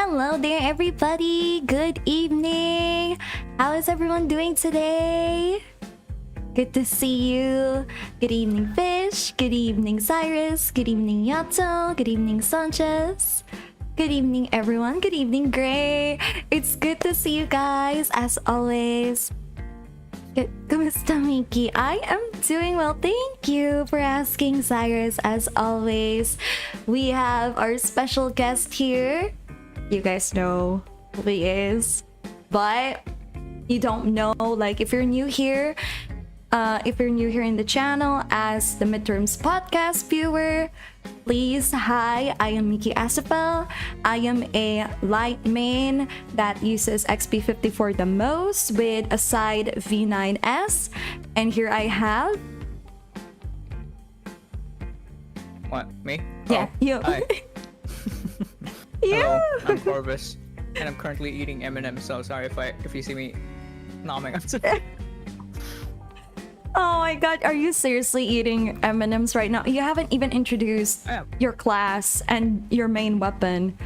Hello there, everybody. Good evening. How is everyone doing today? Good to see you. Good evening, Fish. Good evening, Cyrus. Good evening, Yato. Good evening, Sanchez. Good evening, everyone. Good evening, Gray. It's good to see you guys, as always. Kumusta, Miki? I am doing well. Thank you for asking, Cyrus, as always. We have our special guest here. You guys know who he is. But you don't know, like, if you're new here in the channel as the Midterms podcast viewer, please, hi, I am Miki Astrophel. I am a light main that uses XP54 the most with a side V9S. And here I have... What, me? Yeah, oh, you. Hi. You. Hello, I'm Corvus, and I'm currently eating M&M's, so sorry if you see me nomming up to Oh my god, are you seriously eating M&M's right now? You haven't even introduced your class and your main weapon.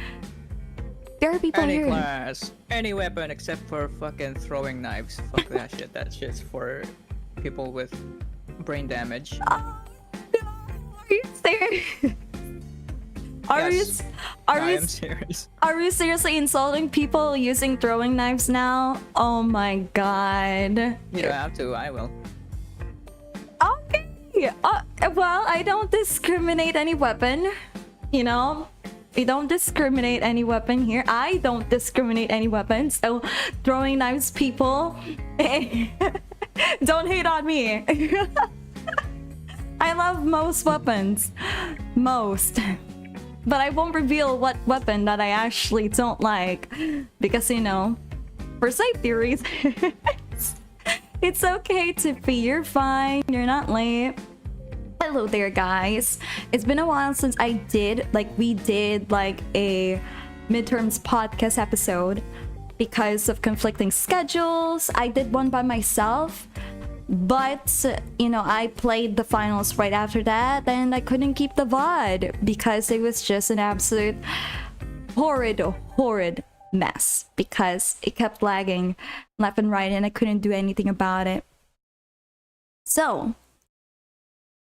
There are people any here. class, any weapon except for fucking throwing knives. Fuck that shit. That shit's for people with brain damage. Oh, no. Are you serious? Yes. I am serious. Are we seriously insulting people using throwing knives now? Oh my god. You don't have to, I will. Okay. Well, I don't discriminate any weapon. You know? We don't discriminate any weapon here. I don't discriminate any weapons. So, throwing knives people, don't hate on me. I love most weapons. Most. But I won't reveal what weapon that I actually don't like. Because, you know, for safety reasons. It's okay to be. You're fine. You're not late. Hello there, guys. It's been a while since we did a midterms podcast episode because of conflicting schedules. I did one by myself, but you know, I played the finals right after that, and I couldn't keep the VOD because it was just an absolute horrid mess because it kept lagging left and right and I couldn't do anything about it. So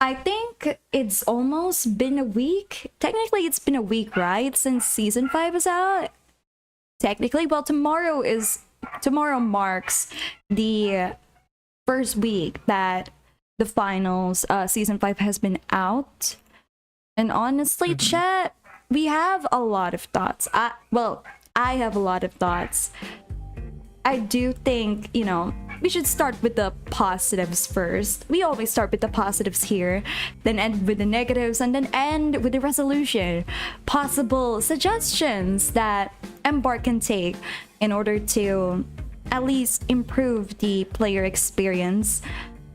I think it's almost been a week. Technically it's been a week, right, since season 5 is out. Technically, well, tomorrow marks the first week that the finals season 5 has been out. And honestly, chat, we have a lot of thoughts. I have a lot of thoughts. I do think, you know, we should start with the positives first. We always start with the positives here, then end with the negatives, and then end with the resolution. Possible suggestions that Embark can take in order to at least improve the player experience.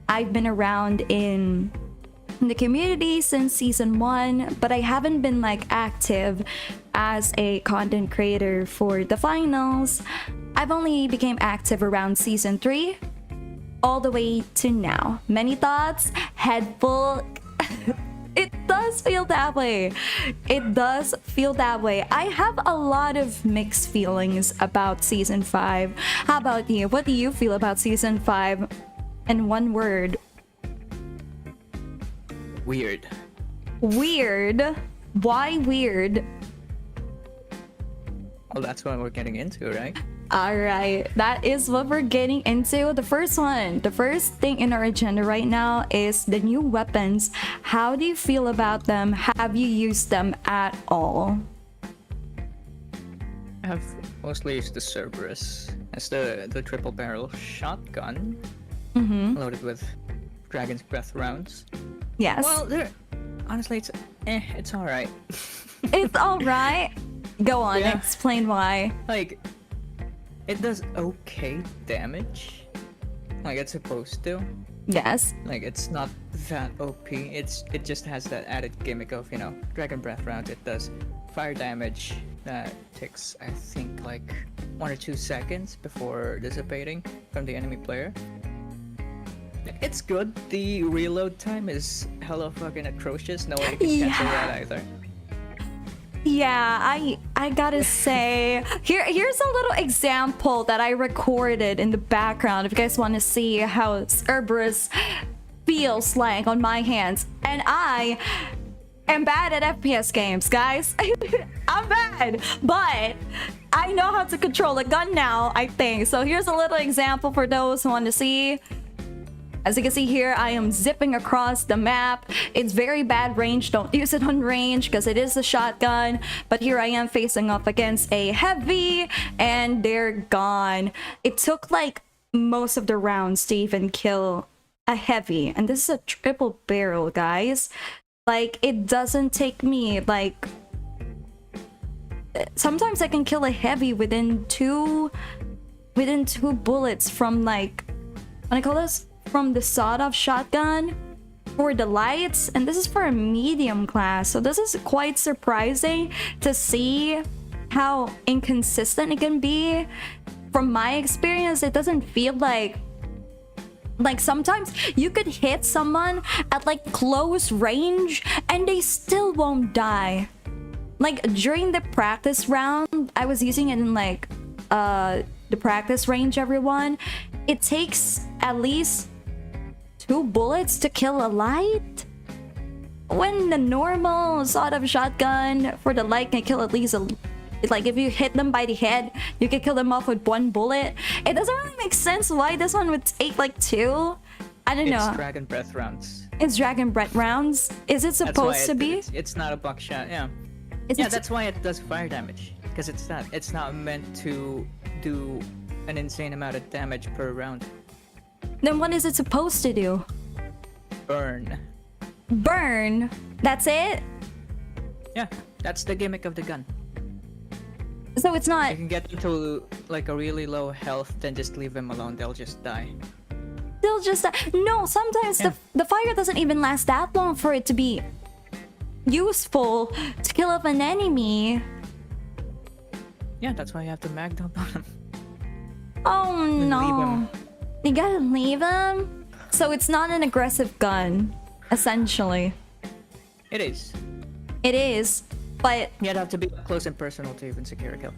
I've been around in the community since season 1, but I haven't been like active as a content creator for the finals. I've only became active around season 3 all the way to now. Many thoughts, head full. It does feel that way. It does feel that way. I have a lot of mixed feelings about season 5. How about you? What do you feel about season 5 in one word? Weird. Weird? Why weird? Well, that's what we're getting into, right? Alright, that is what we're getting into. The first thing in our agenda right now is the new weapons. How do you feel about them? Have you used them at all? I have mostly used the Cerberus as the triple barrel shotgun loaded with Dragon's Breath rounds. Yes. Well, honestly, it's alright. It's alright? Go on, Yeah. explain why. Like, it does okay damage, like it's supposed to. Yes. Like, it's not that OP. It just has that added gimmick of, you know, Dragon Breath rounds. It does fire damage that takes, I think, like 1 or 2 seconds before dissipating from the enemy player. It's good. The reload time is hella fucking atrocious. No one can cancel that either. Yeah, I gotta say, here's a little example that I recorded in the background if you guys want to see how Cerberus feels like on my hands. And I am bad at FPS games, guys. I'm bad, but I know how to control a gun now, I think. So here's a little example for those who want to see. As you can see here, I am zipping across the map. It's very bad range. Don't use it on range because it is a shotgun. But here I am facing off against a heavy and they're gone. It took like most of the rounds to even kill a heavy. And this is a triple barrel, guys. Like, it doesn't take me like... Sometimes I can kill a heavy within two bullets from like... What do I call this? From the sawed-off shotgun for the lights, and this is for a medium class, so this is quite surprising to see how inconsistent it can be. From my experience, it doesn't feel like sometimes you could hit someone at like close range and they still won't die. Like during the practice round, I was using it in like the practice range, everyone. It takes at least 2 bullets to kill a light, when the normal sort of shotgun for the light can kill at least like if you hit them by the head, you can kill them off with 1 bullet. It doesn't really make sense why this one would take like 2. I don't know. It's dragon breath rounds. It's dragon breath rounds. Is it supposed to be? It's not a buckshot. Yeah. That's why it does fire damage, because it's not meant to do an insane amount of damage per round. Then what is it supposed to do? Burn. Burn? That's it? Yeah, that's the gimmick of the gun. So it's not... You can get them to like a really low health, then just leave them alone, they'll just die. They'll just... No, sometimes the fire doesn't even last that long for it to be useful to kill off an enemy. Yeah, that's why you have to mag dump on them. Oh Then no. leave 'em. You gotta leave him? So it's not an aggressive gun, essentially. It is. It is, but... You'd have to be close and personal to even secure a kill.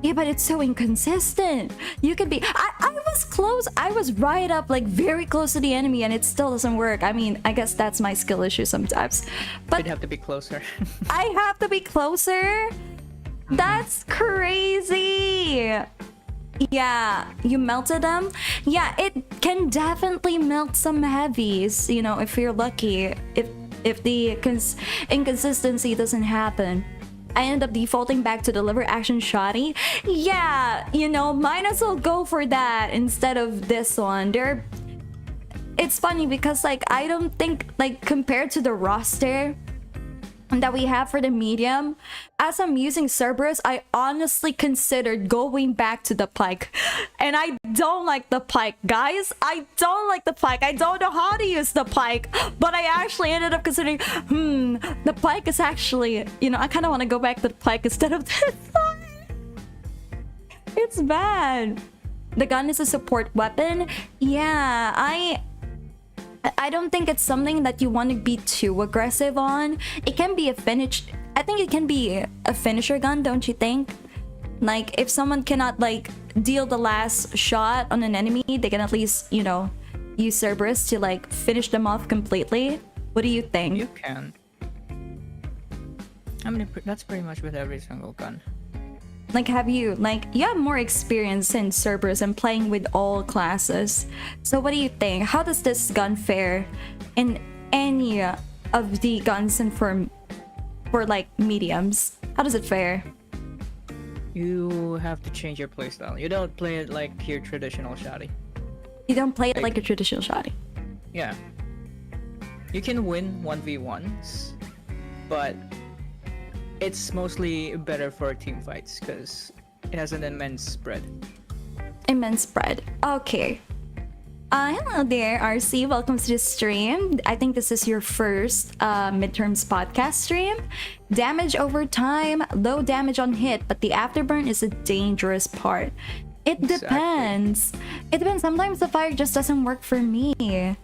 Yeah, but it's so inconsistent. You could be... I was close. I was right up, like, very close to the enemy, and it still doesn't work. I mean, I guess that's my skill issue sometimes. But You'd have to be closer. I have to be closer? That's crazy. Yeah, you melted them? Yeah, it can definitely melt some heavies, you know, if you're lucky. If the inconsistency doesn't happen. I ended up defaulting back to the lever action shotty. Yeah, you know, might as well go for that instead of this one. It's funny because, like, I don't think, like, compared to the roster that we have for the medium, as I'm using Cerberus, I honestly considered going back to the pike. And I don't like the pike, guys. I don't like the pike. I don't know how to use the pike, but I actually ended up considering, the pike is actually, you know, I kind of want to go back to the pike instead of this one. It's bad. The gun is a support weapon. Yeah, I don't think it's something that you want to be too aggressive on. It can be a finish. I think it can be a finisher gun, don't you think? Like, if someone cannot, like, deal the last shot on an enemy, they can at least, you know, use Cerberus to, like, finish them off completely. What do you think? You can. I mean, that's pretty much with every single gun. Like, you have more experience in Cerberus and playing with all classes. So what do you think? How does this gun fare in any of the guns and for like mediums? How does it fare? You have to change your playstyle. You don't play it like your traditional shotty. You don't play it like a traditional shotty. Yeah. You can win 1v1s, but it's mostly better for team fights because it has an immense spread. Immense spread. Okay. Hello there, RC. Welcome to the stream. I think this is your first midterms podcast stream. Damage over time, low damage on hit, but the afterburn is a dangerous part. It depends. It depends. Sometimes the fire just doesn't work for me.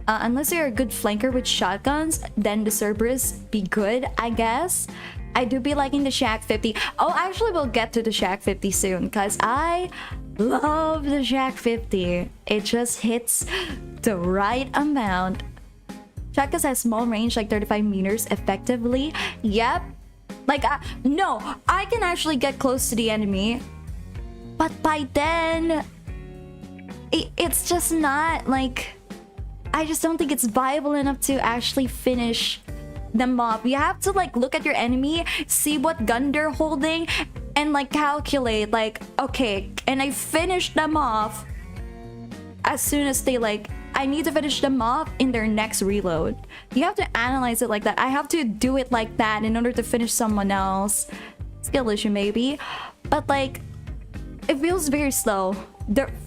Unless you're a good flanker with shotguns, then the Cerberus be good, I guess. I do be liking the Shaq 50. Oh, actually, we'll get to the Shaq 50 soon because I love the Shaq 50. It just hits the right amount. Shaq has small range, like 35 meters effectively. Yep. Like, no, I can actually get close to the enemy. But by then, it's just not like... I just don't think it's viable enough to actually finish them off. You have to like look at your enemy, see what gun they're holding, and like calculate like, okay, and I finish them off as soon as they like, I need to finish them off in their next reload. You have to analyze it like that. I have to do it like that in order to finish someone else. Skill issue maybe, but like it feels very slow.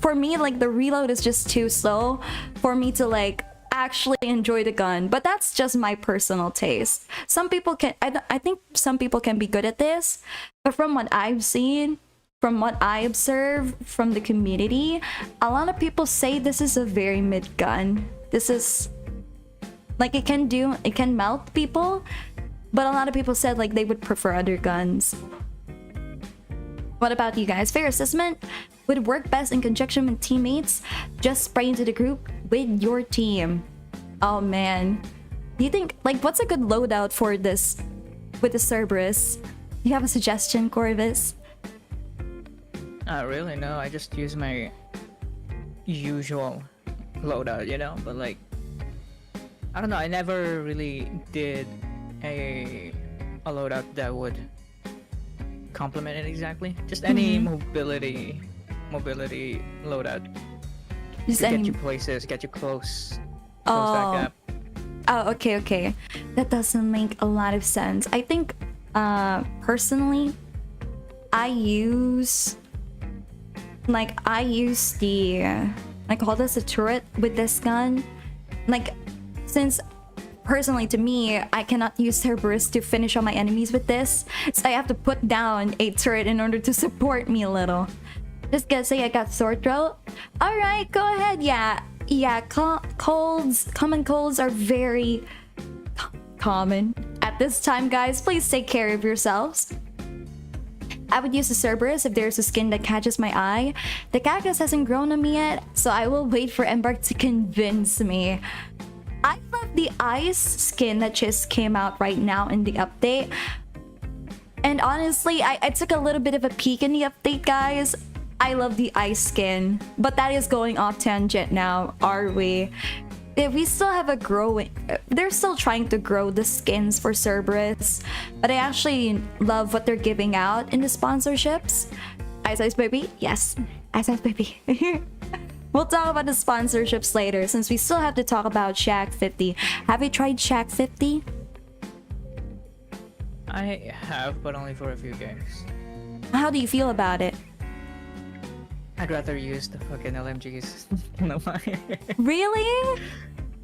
For me, like the reload is just too slow for me to like actually enjoy the gun. But that's just my personal taste. Some people can, I think some people can be good at this, but from what I've seen, from what I observe from the community, a lot of people say this is a very mid gun. This is like it can melt people, but a lot of people said like they would prefer other guns. What about you guys? Fair assessment would work best in conjunction with teammates. Just spray into the group with your team. Oh man. Do you think, like, what's a good loadout for this with the Cerberus? Do you have a suggestion, Corvus? Not really, no. I just use my usual loadout, you know? But like, I don't know. I never really did a loadout that would complement it exactly. Just any mobility loadout. Just to any... get you places, get you close that gap. Oh, okay. That doesn't make a lot of sense. I think, personally, I use the, I call this a turret with this gun. Like, since personally to me, I cannot use Cerberus to finish all my enemies with this, so I have to put down a turret in order to support me a little. Just gonna say I got sore throat. All right, go ahead. Yeah. Common colds are very common at this time, guys. Please take care of yourselves. I would use the Cerberus if there's a skin that catches my eye. The cactus hasn't grown on me yet, so I will wait for Embark to convince me. I love the ice skin that just came out right now in the update. And honestly, I took a little bit of a peek in the update, guys. I love the ice skin, but that is going off tangent now, are we? We still have a growing... They're still trying to grow the skins for Cerberus, but I actually love what they're giving out in the sponsorships. Ice Ice Baby? Yes, Ice Ice Baby. We'll talk about the sponsorships later, since we still have to talk about Shaq 50. Have you tried Shaq 50? I have, but only for a few games. How do you feel about it? I'd rather use the fucking LMGs. No why. Really?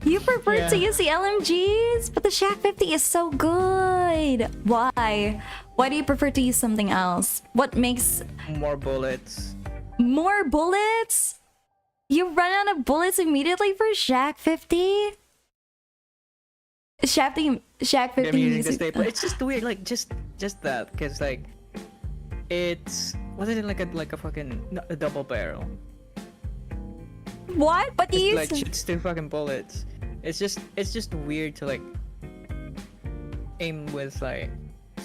You prefer to use the LMGs? But the Shaq 50 is so good. Why? Why do you prefer to use something else? What makes... More bullets. More bullets? You run out of bullets immediately for Shaq 50? Shaq 50 I'm using the staple. It's just weird, like just that, cause like it's wasn't it like a fucking a double barrel? What? But you like shoots two fucking bullets. It's just weird to like aim with like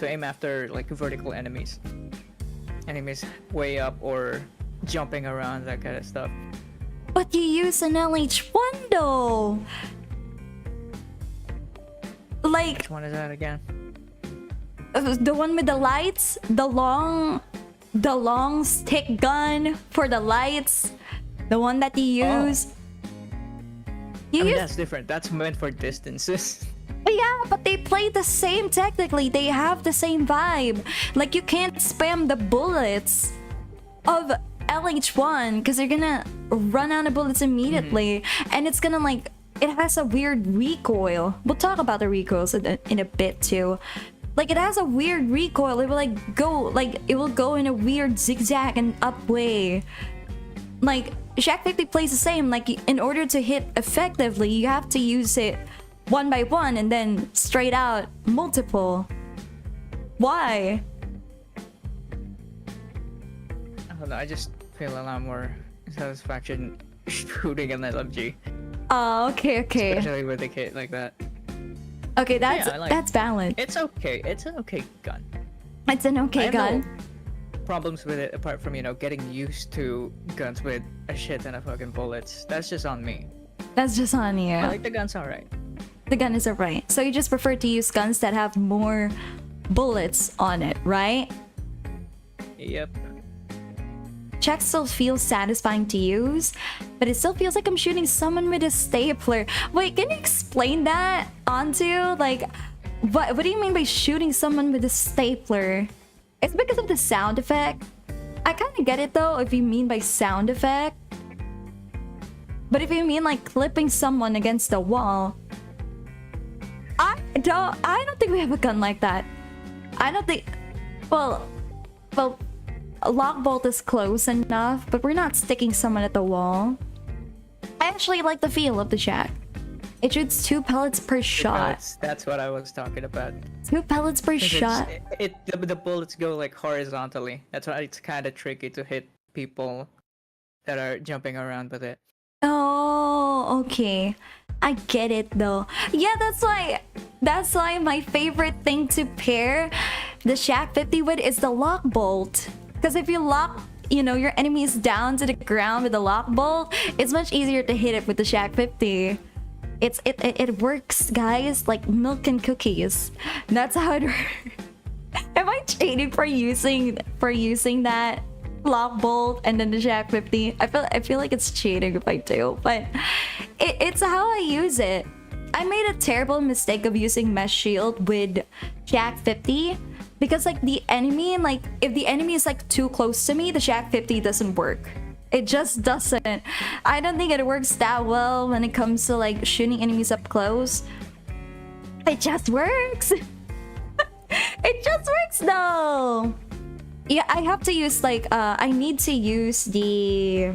aim after like vertical enemies way up or jumping around, that kind of stuff. But you use an LH1 though. Like, which one is that again? The one with the lights, the long stick gun for the lights, the one that you use. That's different. That's meant for distances. Yeah, but they play the same technically. They have the same vibe. Like, you can't spam the bullets of LH1 because you're gonna run out of bullets immediately, and it's gonna like, it has a weird recoil. We'll talk about the recoils in a bit too. Like, it has a weird recoil. It will it will go in a weird zigzag and up way. Like, Shaq 50 plays the same. Like, in order to hit effectively, you have to use it one by one and then straight out multiple Why? I don't know. I just feel a lot more satisfaction shooting an LMG, Oh, okay. especially with a kit like that. Okay, that's Yeah, I like- that's valid. It's okay. It's an okay gun. It's an I okay have gun. no problems with it apart from getting used to guns with a shit ton of fucking bullets. That's just on me. That's just on you. I like the guns alright. The gun is alright. So you just prefer to use guns that have more bullets on it, right? Yep. Check still feels satisfying to use, but it still feels like I'm shooting someone with a stapler. Wait, can you explain that onto? Like, what do you mean by shooting someone with a stapler? It's because of the sound effect. I kind of get it though if you mean by sound effect. But if you mean like clipping someone against the wall, I don't think we have a gun like that. I don't think. Well, a lock bolt is close enough, but we're not sticking someone at the wall. I actually like the feel of the shack. It shoots 2 pellets per shot. That's what I was talking about. 2 pellets per 'Cause shot. the bullets go like horizontally. That's why it's kind of tricky to hit people that are jumping around with it. Oh, okay. I get it though. Yeah, that's why my favorite thing to pair the Shack 50 with is the lock bolt. Because if you lock, your enemies down to the ground with the lock bolt, it's much easier to hit it with the Shack 50. It works, guys, like milk and cookies. That's how it works. Am I cheating for using that lock bolt and then the Shack 50? I feel like it's cheating if I do, but it's how I use it. I made a terrible mistake of using mesh shield with Shack 50 because like the enemy, like if the enemy is like too close to me, the Shack 50 doesn't work. It just doesn't. I don't think it works that well when it comes to like shooting enemies up close. It just works. It just works though. Yeah, I have to use like I need to use the,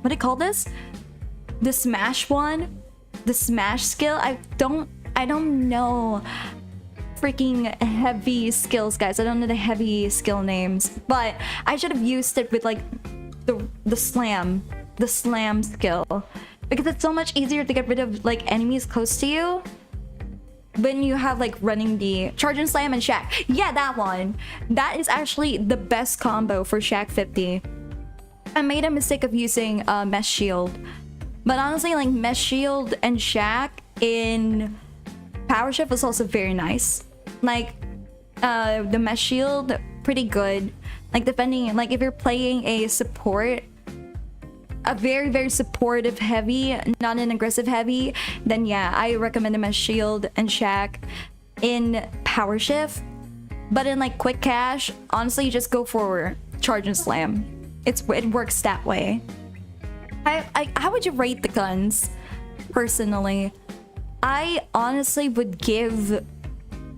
what do you call this? The smash one, the smash skill. I don't know freaking heavy skills, guys. I don't know the heavy skill names, but I should have used it with like the slam skill, because it's so much easier to get rid of like enemies close to you when you have like running the charge and slam and shack. Yeah, that one. That is actually the best combo for Shack 50. I made a mistake of using mesh shield, but honestly, like mesh shield and shack in Power Shift was also very nice. Like the mesh shield, pretty good. Like depending, like if you're playing a support, a very very supportive heavy, not an aggressive heavy, then yeah, I recommend the mesh shield and shack in Power Shift. But in like quick cash, honestly, just go for charge and slam. It works that way. How would you rate the guns? Personally, I honestly would give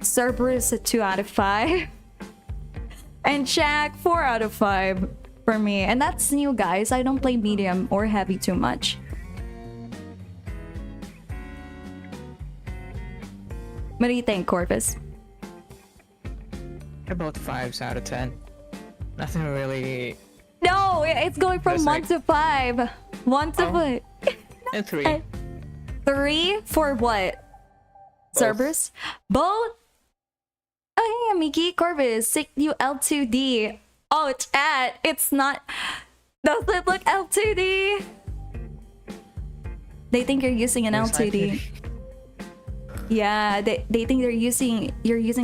Cerberus a 2 out of 5 and Shack 4 out of 5 for me. And that's new, guys. I don't play medium or heavy too much. What do you think, Corvus? About 5s out of 10. Nothing really. No, it's going from That's 1 like- to 5. 1 to Oh. 5. And 3. 3 for what? Both. Cerberus? Both? Oh yeah, Miki, Corvus, sick you L2D. Oh, chat, it's not. Does it look L2D? They think you're using an Yes, I L2D. did. Yeah, they think you're using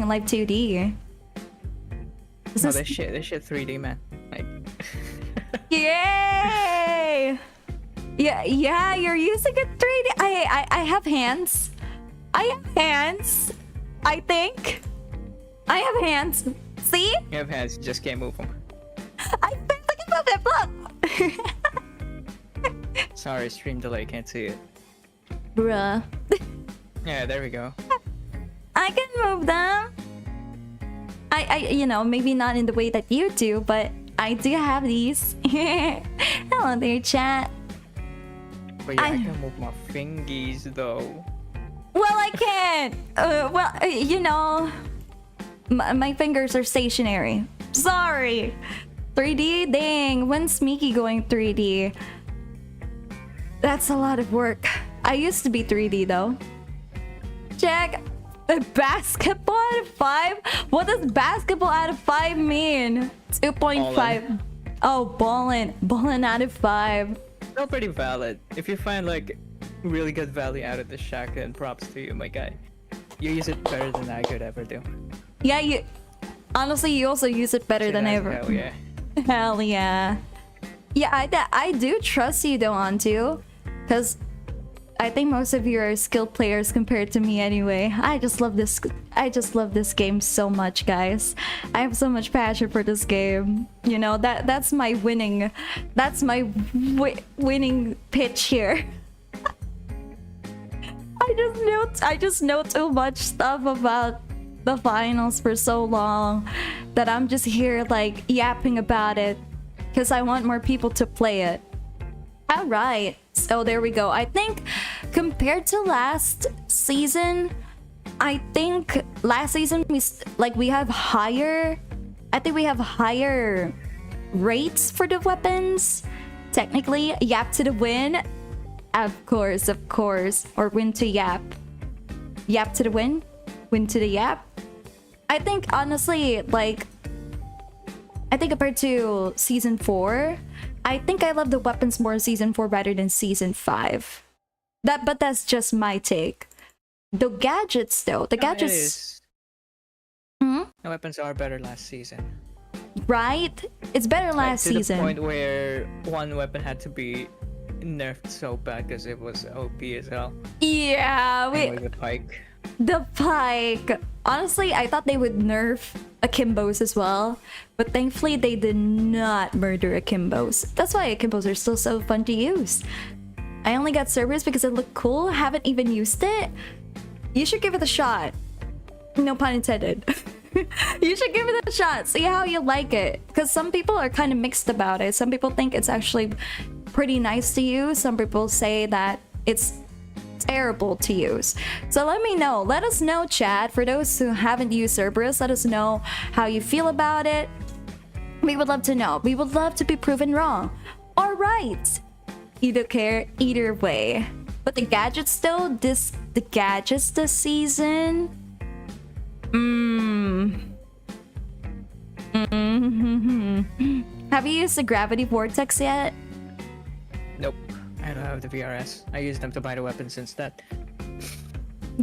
a live 2D. This No, is this shit 3D, man. Like, yay! Yeah, you're using a 3D. I have hands. I have hands. I think. I have hands. See? you have hands, you just can't move them. I look at that. Look. Sorry, stream delay, can't see it. Bruh. Yeah, there we go. I can move them. I maybe not in the way that you do, but I do have these. Hello there, chat. But yeah, I can move my fingies though. Well, I can't. My fingers are stationary. Sorry. 3D? Dang. When's Miki going 3D? That's a lot of work. I used to be 3D though. Check. Basketball out of 5? What does basketball out of 5 mean? 2.5. Oh, ballin'. Ballin' out of 5. Still pretty valid. If you find like really good value out of the shack, then props to you, my guy. You use it better than I could ever do. Yeah, you... Honestly, you also use it better than ever. Hell yeah. Hell yeah. Yeah, I do trust you though, Antu. Because I think most of you are skilled players compared to me anyway. I just love this game so much, guys. I have so much passion for this game. You know, that's my winning winning pitch here. I just know too much stuff about the finals for so long that I'm just here like yapping about it because I want more people to play it. All right, so there we go. I think compared to last season, I think last season we have higher. I think we have higher rates for the weapons. Technically, yap to the win. Of course, or win to yap. Yap to the win, win to the yap. I think honestly, like, I think compared to season 4, I think I love the weapons more in season 4 rather than season 5. But that's just my take. The gadgets though, the gadgets. The weapons are better last season. Right? It's better last season. To the point where one weapon had to be nerfed so bad because it was OP as hell. Yeah, The pike. The pike. Honestly, I thought they would nerf akimbos as well, but thankfully they did not murder akimbos. That's why akimbos are still so fun to use. I only got Cerberus because it looked cool. Haven't even used it. You should give it a shot. No pun intended. You should give it a shot. See how you like it. Because some people are kind of mixed about it. Some people think it's actually pretty nice to use. Some people say that it's terrible to use. So let me know. Let us know, chat. For those who haven't used Cerberus, let us know how you feel about it. We would love to know. We would love to be proven wrong. All right. Either care, either way. But the gadgets though, the gadgets this season. Have you used the gravity vortex yet? Nope. I don't have the VRS. I use them to buy the weapons instead.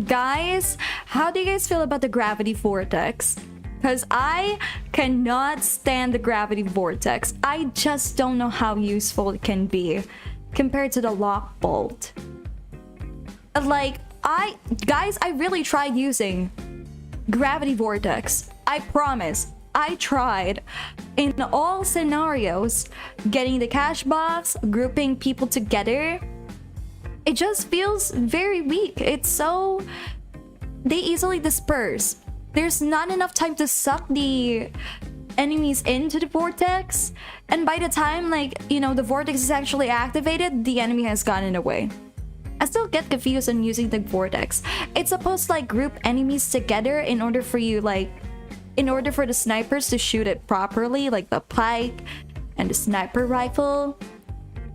Guys, how do you guys feel about the gravity vortex? Because I cannot stand the gravity vortex. I just don't know how useful it can be compared to the lock bolt. Like, guys, I really tried using gravity vortex. I promise. I tried in all scenarios, getting the cash box, grouping people together. It just feels very weak. It's so... They easily disperse. There's not enough time to suck the enemies into the vortex. And by the time, like, you know, the vortex is actually activated, the enemy has gotten away. I still get confused on using the vortex. It's supposed to, like, group enemies together in order for you, like... In order for the snipers to shoot it properly, like the pike and the sniper rifle.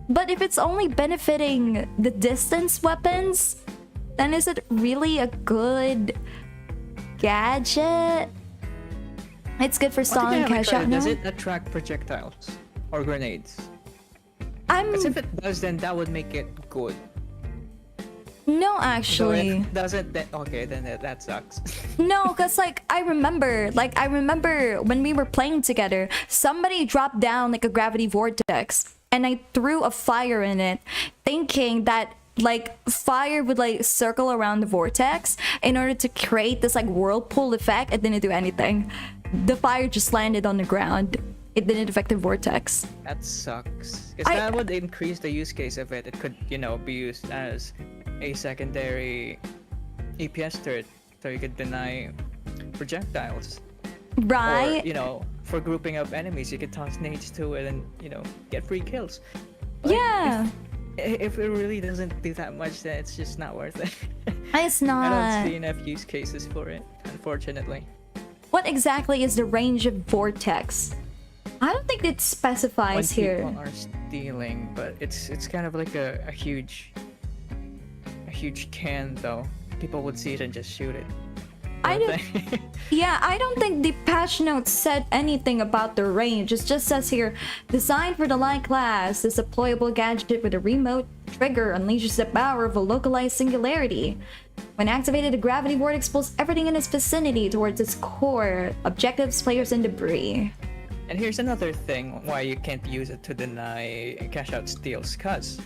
But if it's only benefiting the distance weapons, then is it really a good gadget? It's good for stalling cash out. Does it attract projectiles or grenades? Because if it does, then that would make it good. No, actually. So if it doesn't, then okay, then that sucks. No, because like I remember when we were playing together, somebody dropped down like a gravity vortex and I threw a fire in it, thinking that like fire would like circle around the vortex in order to create this like whirlpool effect. It didn't do anything. The fire just landed on the ground. It didn't affect the vortex. That sucks. Because that would increase the use case of it. It could, you know, be used as a secondary EPS turret, so you could deny projectiles. Right. Or, you know, for grouping up enemies, you could toss nades to it and, you know, get free kills. Like, yeah. If it really doesn't do that much, then it's just not worth it. It's not. I don't see enough use cases for it, unfortunately. what exactly is the range of vortex? I don't think it When specifies here. people are stealing, but it's kind of like a huge can though. People would see it and just shoot it. I Don't don't. they? Yeah, I don't think the patch notes said anything about the range. It just says here, designed for the light class, this deployable gadget with a remote trigger unleashes the power of a localized singularity. When activated, the gravity vortex pulls everything in its vicinity towards its core, objectives, players, and debris. And here's another thing why you can't use it to deny cash out steals, cause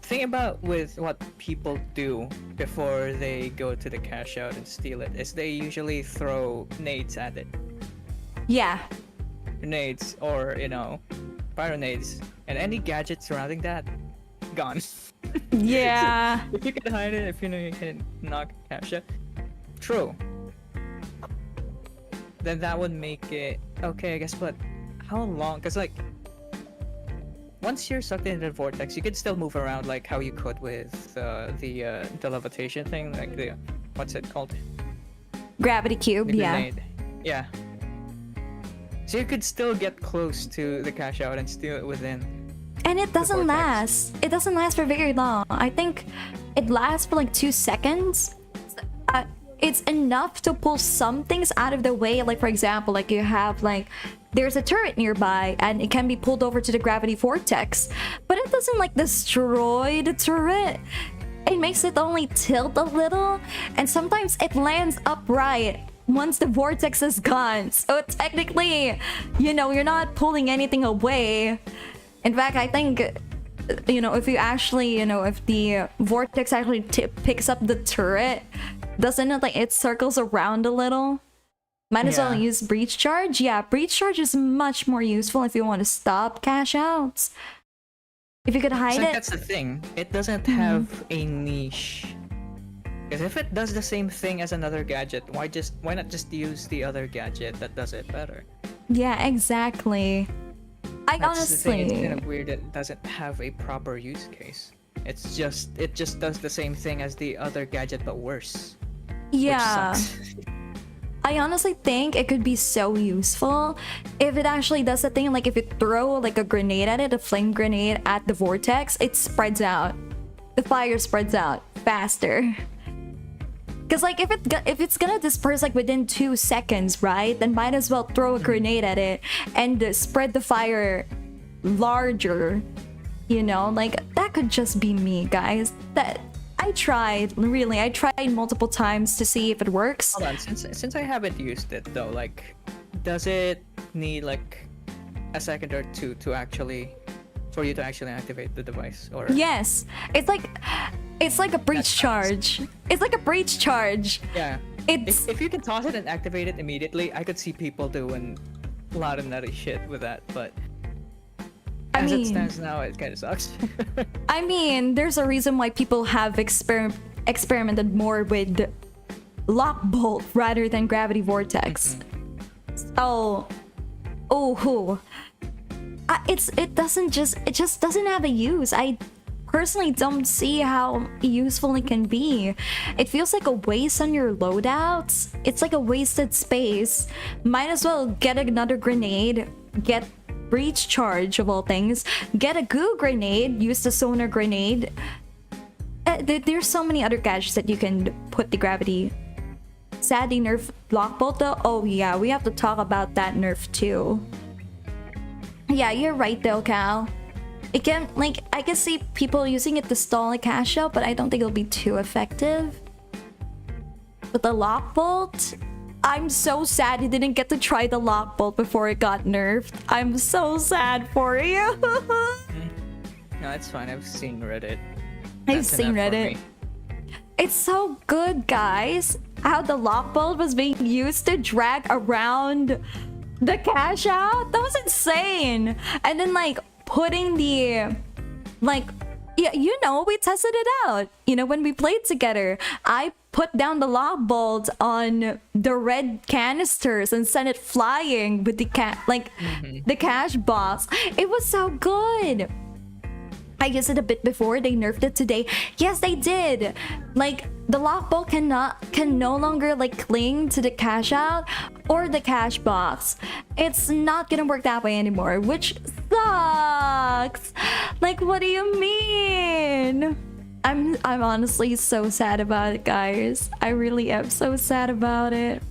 thing about with what people do before they go to the cash out and steal it is they usually throw nades at it. Yeah, Nades or, you know, pyro nades. And any gadget surrounding that, gone. yeah. If you can hide it, if you know you can knock cash out, true. Then that would make it okay, I guess. But how long? Because like, once you're sucked into the vortex, you can still move around like how you could with the levitation thing, like the what's it called? Gravity cube, The yeah. grenade. Yeah. So you could still get close to the cash out and steal it within. And it doesn't vortex. last. It doesn't last for very long. I think it lasts for like 2 seconds. It's enough to pull some things out of the way. Like for example, like you have like there's a turret nearby and it can be pulled over to the gravity vortex, but it doesn't like destroy the turret. It makes it only tilt a little, and sometimes it lands upright once the vortex is gone. So technically, you know, you're not pulling anything away. In fact, I think, you know, if you actually, you know, if the vortex actually picks up the turret, doesn't it like it circles around a little? Might as well Yeah. use breach charge. Yeah, breach charge is much more useful if you want to stop cash outs. If you could hide So it. that's the thing. It doesn't have a niche. Because if it does the same thing as another gadget, why not just use the other gadget that does it better? Yeah, exactly. That's the thing. It's Honestly, kind of weird that it doesn't have a proper use case. It just does the same thing as the other gadget but worse. yeah. Which sucks. I honestly think it could be so useful if it actually does the thing, like if you throw like a grenade at it, a flame grenade at the vortex, it spreads out. The fire spreads out faster. Cause like if it's gonna disperse like within 2 seconds, right? Then might as well throw a grenade at it and spread the fire larger. You know, like that could just be me, guys. That I tried multiple times to see if it works. Hold on, since I haven't used it though, like, does it need like a second or two to actually for you to actually activate the device? Or Yes, it's like a breach charge. It's like a breach charge. yeah, It's if you can toss it and activate it immediately, I could see people doing a lot of nutty shit with that. But I as it mean- stands now, it kind of sucks. I mean, there's a reason why people have experimented more with lock bolt rather than gravity vortex. So, it just doesn't have a use. I personally don't see how useful it can be. It feels like a waste on your loadouts. It's like a wasted space. Might as well get another grenade, get breach charge of all things, get a goo grenade, use the sonar grenade. There's so many other gadgets that you can put the gravity. Sadly, nerf block bolt though. Oh yeah, we have to talk about that nerf too. Yeah, you're right though, Cal. It can, like, I can see people using it to stall a cash out, but I don't think it'll be too effective. But the lock bolt, I'm so sad you didn't get to try the lock bolt before it got nerfed. I'm so sad for you. No, it's fine. I've seen Reddit. I've That's seen enough for Reddit. me. It's so good, guys. How the lock bolt was being used to drag around the cash out. That was insane. And then like putting the yeah, you know, we tested it out. You know, when we played together, I put down the lock bolt on the red canisters and sent it flying with the the cash box. It was so good. I used it a bit before. They nerfed it today. Yes, they did. Like, the lock bolt can no longer like cling to the cash out or the cash box. It's not gonna work that way anymore, which sucks. Like, what do you mean? I'm honestly so sad about it, guys. I really am so sad about it.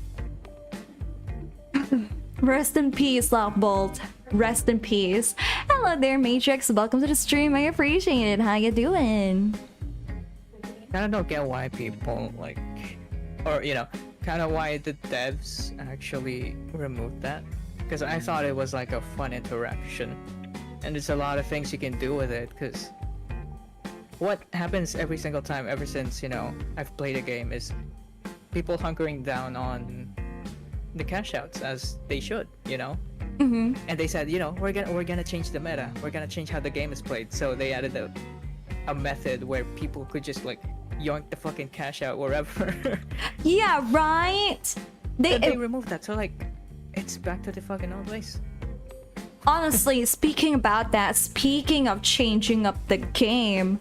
Rest in peace, lock bolt. Rest in peace. Hello there, Matrix. Welcome to the stream. I appreciate it. How you doing? Kind of don't get why people like, or you know, kind of why the devs actually removed that. Because I thought it was like a fun interaction, and there's a lot of things you can do with it. Because what happens every single time, ever since I've played a game, is people hunkering down on the cash outs as they should, Mm-hmm. And they said, we're gonna change the meta. We're gonna change how the game is played. So they added a method where people could just like yoink the fucking cash out wherever. Yeah, right. They removed that, so like it's back to the fucking old ways. Honestly, speaking about that, speaking of changing up the game,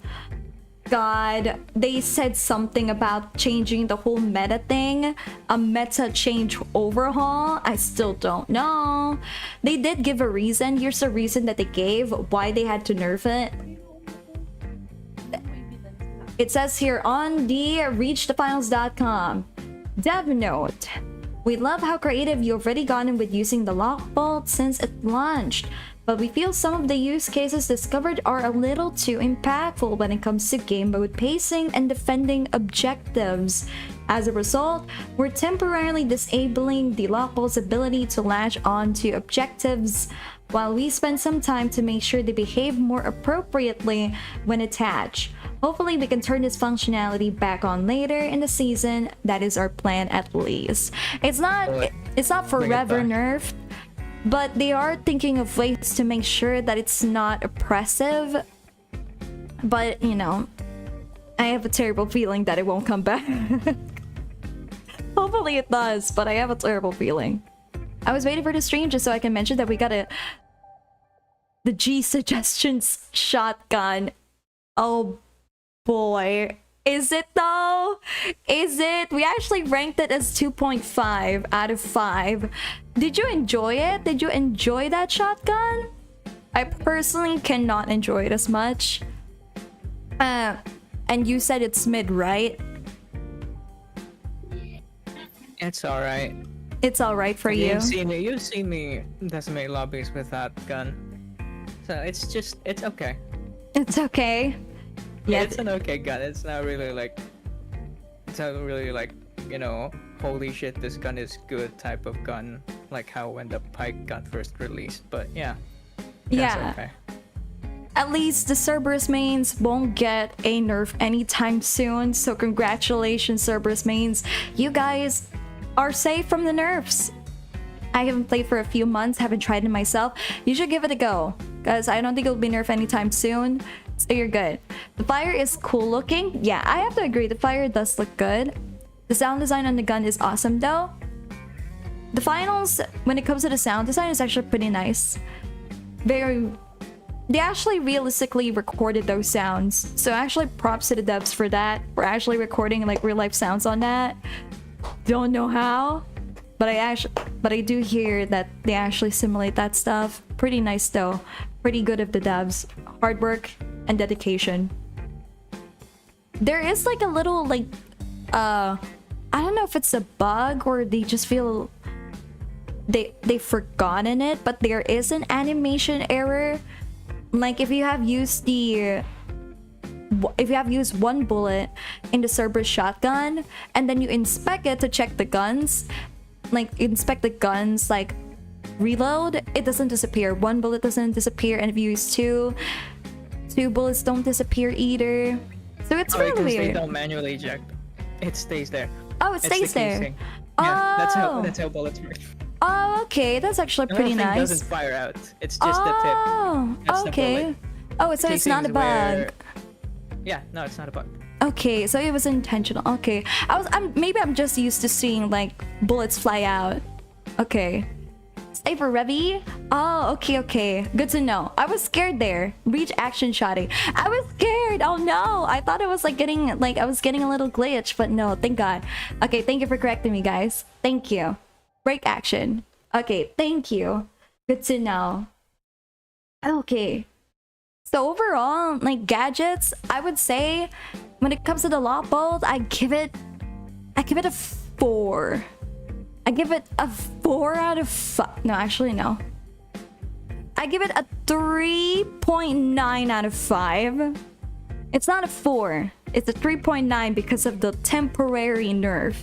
God, they said something about changing the whole meta thing, a meta change overhaul. I still don't know. They did give a reason. Here's the reason that they gave why they had to nerf it. It says here on the reachthefinals.com, dev note. We love how creative you've already gotten with using the lock bolt since it launched, but we feel some of the use cases discovered are a little too impactful when it comes to game mode pacing and defending objectives. As a result, we're temporarily disabling the lock bolt's ability to latch on to objectives, while we spend some time to make sure they behave more appropriately when attached. Hopefully we can turn this functionality back on later in the season. That is our plan, at least. It's not forever nerfed, but they are thinking of ways to make sure that it's not oppressive. But I have a terrible feeling that it won't come back. Hopefully it does, but I have a terrible feeling. I was waiting for the stream just so I can mention that we got the G suggestions shotgun. Oh boy. Is it though? Is it? We actually ranked it as 2.5 out of 5. Did you enjoy it? Did you enjoy that shotgun? I personally cannot enjoy it as much. And you said it's mid, right? It's alright. It's alright for you. You've seen me decimate lobbies with that gun. So it's okay. It's okay. Yeah, it's an okay gun. It's not really like, holy shit, this gun is good type of gun, like how when the Pike got first released. But yeah, okay. At least the Cerberus mains won't get a nerf anytime soon, so congratulations, Cerberus mains. You guys are safe from the nerfs. I haven't played for a few months, haven't tried it myself. You should give it a go, because I don't think it'll be nerfed anytime soon, so you're good. The fire is cool looking. Yeah, I have to agree, the fire does look good. The sound design on the gun is awesome though. The finals, when it comes to the sound design, is actually pretty nice. They actually realistically recorded those sounds, so actually props to the devs for that. We're actually recording like real life sounds on that. Don't know how, but I do hear that they actually simulate that stuff. Pretty nice though. Pretty good of the devs. Hard work and dedication. There is like a little like I don't know if it's a bug or they just feel they've forgotten it, but there is an animation error. Like if you have used one bullet in the Cerberus shotgun and then you inspect it to check the guns, like inspect the guns, like reload, it doesn't disappear. One bullet doesn't disappear, and if you use two bullets don't disappear either. So it's really weird. They don't manually eject. It stays there. Oh, it stays there. Casing. Oh, yeah, that's how bullets work. Oh, okay, that's actually pretty nice. It doesn't fire out. It's just the tip. That's okay. Oh, so it's not a bug. Yeah, no, it's not a bug. Okay, so it was intentional. Okay, maybe I'm just used to seeing like bullets fly out. Okay, Stay for Revy? Oh, okay. Good to know. I was scared there. Reach action shotting. I was scared. Oh no. I thought it was like I was getting a little glitch, but no, thank God. Okay, thank you for correcting me, guys. Thank you. Break action. Okay, thank you. Good to know. Okay. So overall, like gadgets, I would say when it comes to the lock bolt, I give it a 4. I give it a 4 out of 5. No, actually, no. I give it a 3.9 out of 5. It's not a 4. It's a 3.9 because of the temporary nerf.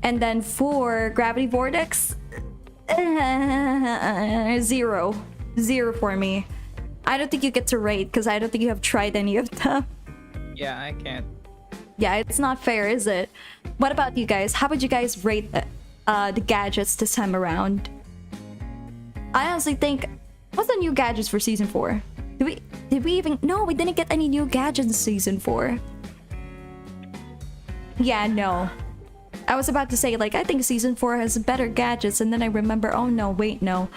And then for Gravity Vortex, 0. 0 for me. I don't think you get to rate because I don't think you have tried any of them. Yeah, I can't. Yeah, it's not fair, is it? What about you guys? How would you guys rate the gadgets this time around? I honestly think, what's the new gadgets for season 4? Did we even? No, we didn't get any new gadgets in season 4. Yeah, no. I was about to say, like, I think season 4 has better gadgets, and then I remember, oh no, wait, no.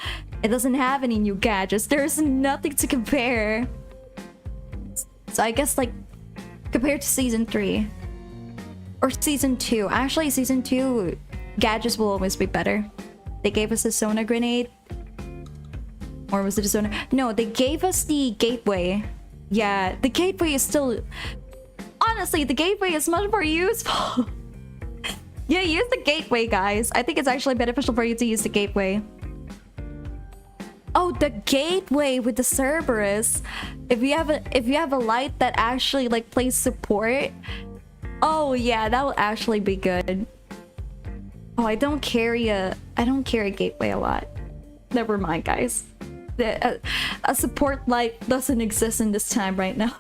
It doesn't have any new gadgets. There's nothing to compare. So I guess, like, compared to season 3 or season 2. Actually, season 2 gadgets will always be better. They gave us a sonar grenade. Or was it a sonar? No, they gave us the gateway. Yeah, the gateway is still... Honestly, the gateway is much more useful. Yeah, use the gateway, guys. I think it's actually beneficial for you to use the gateway. Oh, the gateway with the Cerberus. If you have a light that actually like plays support, oh yeah, that will actually be good. Oh, I don't carry gateway a lot. Never mind, guys. A support light doesn't exist in this time right now.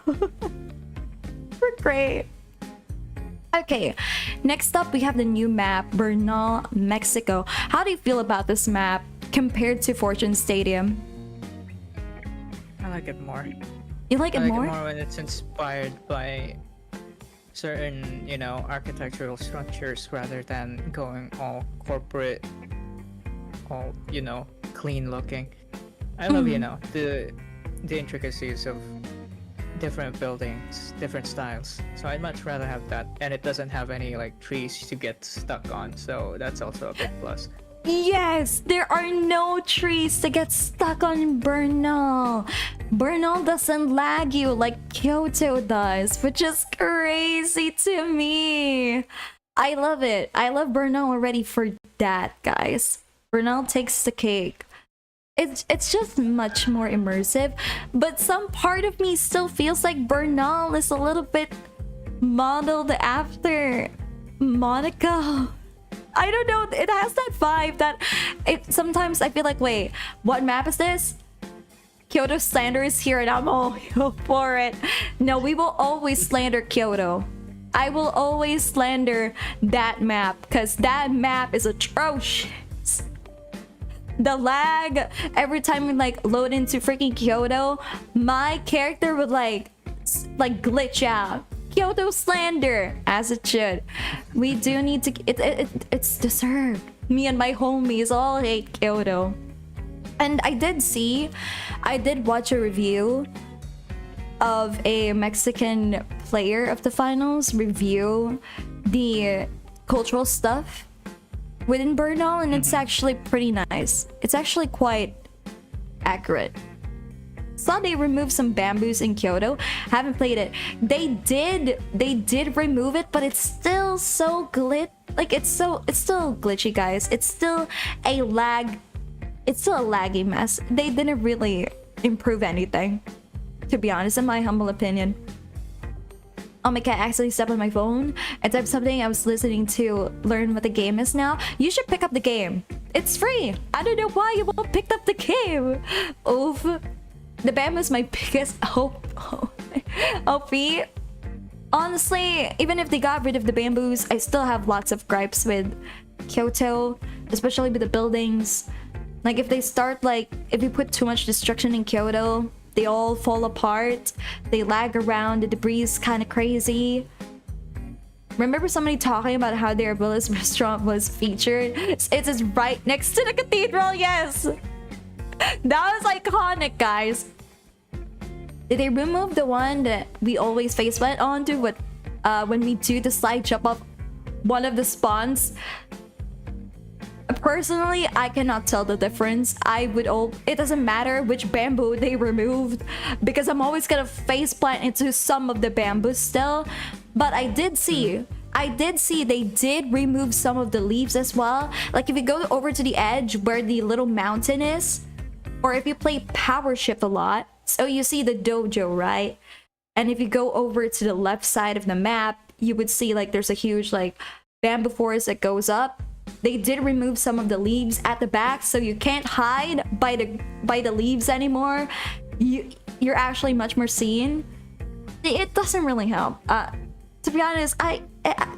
We're great. Okay, next up we have the new map, Bernal, Mexico. How do you feel about this map compared to Fortune Stadium? I like it more. You like it more? I like it more when it's inspired by certain, you know, architectural structures rather than going all corporate, all, you know, clean looking. I love, you know, the intricacies of different buildings, different styles. So I'd much rather have that, and it doesn't have any like trees to get stuck on, so that's also a big plus. Yes, there are no trees to get stuck on Bernal. Bernal doesn't lag you like Kyoto does, which is crazy to me. I love it. I love Bernal already for that, guys. Bernal takes the cake. It's just much more immersive, but some part of me still feels like Bernal is a little bit modeled after Monaco. I don't know, it has that vibe that sometimes I feel like, wait, what map is this? Kyoto slander is here and I'm all for it. No, we will always slander Kyoto. I will always slander that map because that map is atrocious. The lag every time we like load into freaking Kyoto, my character would like glitch out. Kyoto slander, as it should. We do need to. It's deserved. Me and my homies all hate Kyoto. And I did watch a review of a Mexican player of the finals review the cultural stuff within Bernal, and it's actually pretty nice. It's actually quite accurate. Saw they removed some bamboos in Kyoto. Haven't played it. They did remove it, but it's still so it's still glitchy, guys. It's still a laggy mess. They didn't really improve anything, to be honest, in my humble opinion. Oh, my cat accidentally stepped on my phone and typed something I was listening to learn what the game is now. You should pick up the game. It's free. I don't know why you won't pick up the game. Oof. The bamboo is my biggest hope. OP. Honestly, even if they got rid of the bamboos, I still have lots of gripes with Kyoto, especially with the buildings. Like if they start if you put too much destruction in Kyoto, they all fall apart. They lag around. The debris is kind of crazy. Remember somebody talking about how their Willis restaurant was featured? It's right next to the cathedral, yes! That was iconic, guys. Did they remove the one that we always face went onto when we do the slide jump up one of the spawns? Personally, I cannot tell the difference. It doesn't matter which bamboo they removed because I'm always gonna face plant into some of the bamboo still. But I did see they did remove some of the leaves as well. Like if you go over to the edge where the little mountain is, or if you play Power Shift a lot, so you see the dojo, right? And if you go over to the left side of the map, you would see like there's a huge like bamboo forest that goes up. They did remove some of the leaves at the back, so you can't hide by the leaves anymore. You're actually much more seen. It doesn't really help. To be honest,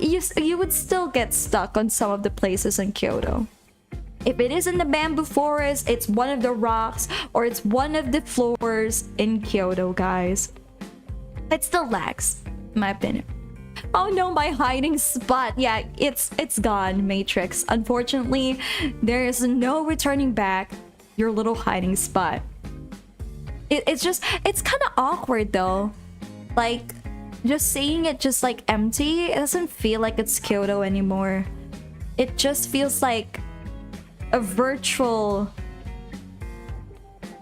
you would still get stuck on some of the places in Kyoto. If it is in the bamboo forest, it's one of the rocks or it's one of the floors in Kyoto, guys. It still lags, in my opinion. Oh no, my hiding spot. Yeah, it's gone, Matrix. Unfortunately, there is no returning back your little hiding spot. It's kind of awkward though. Like, just seeing it just like empty, it doesn't feel like it's Kyoto anymore. It just feels like a virtual...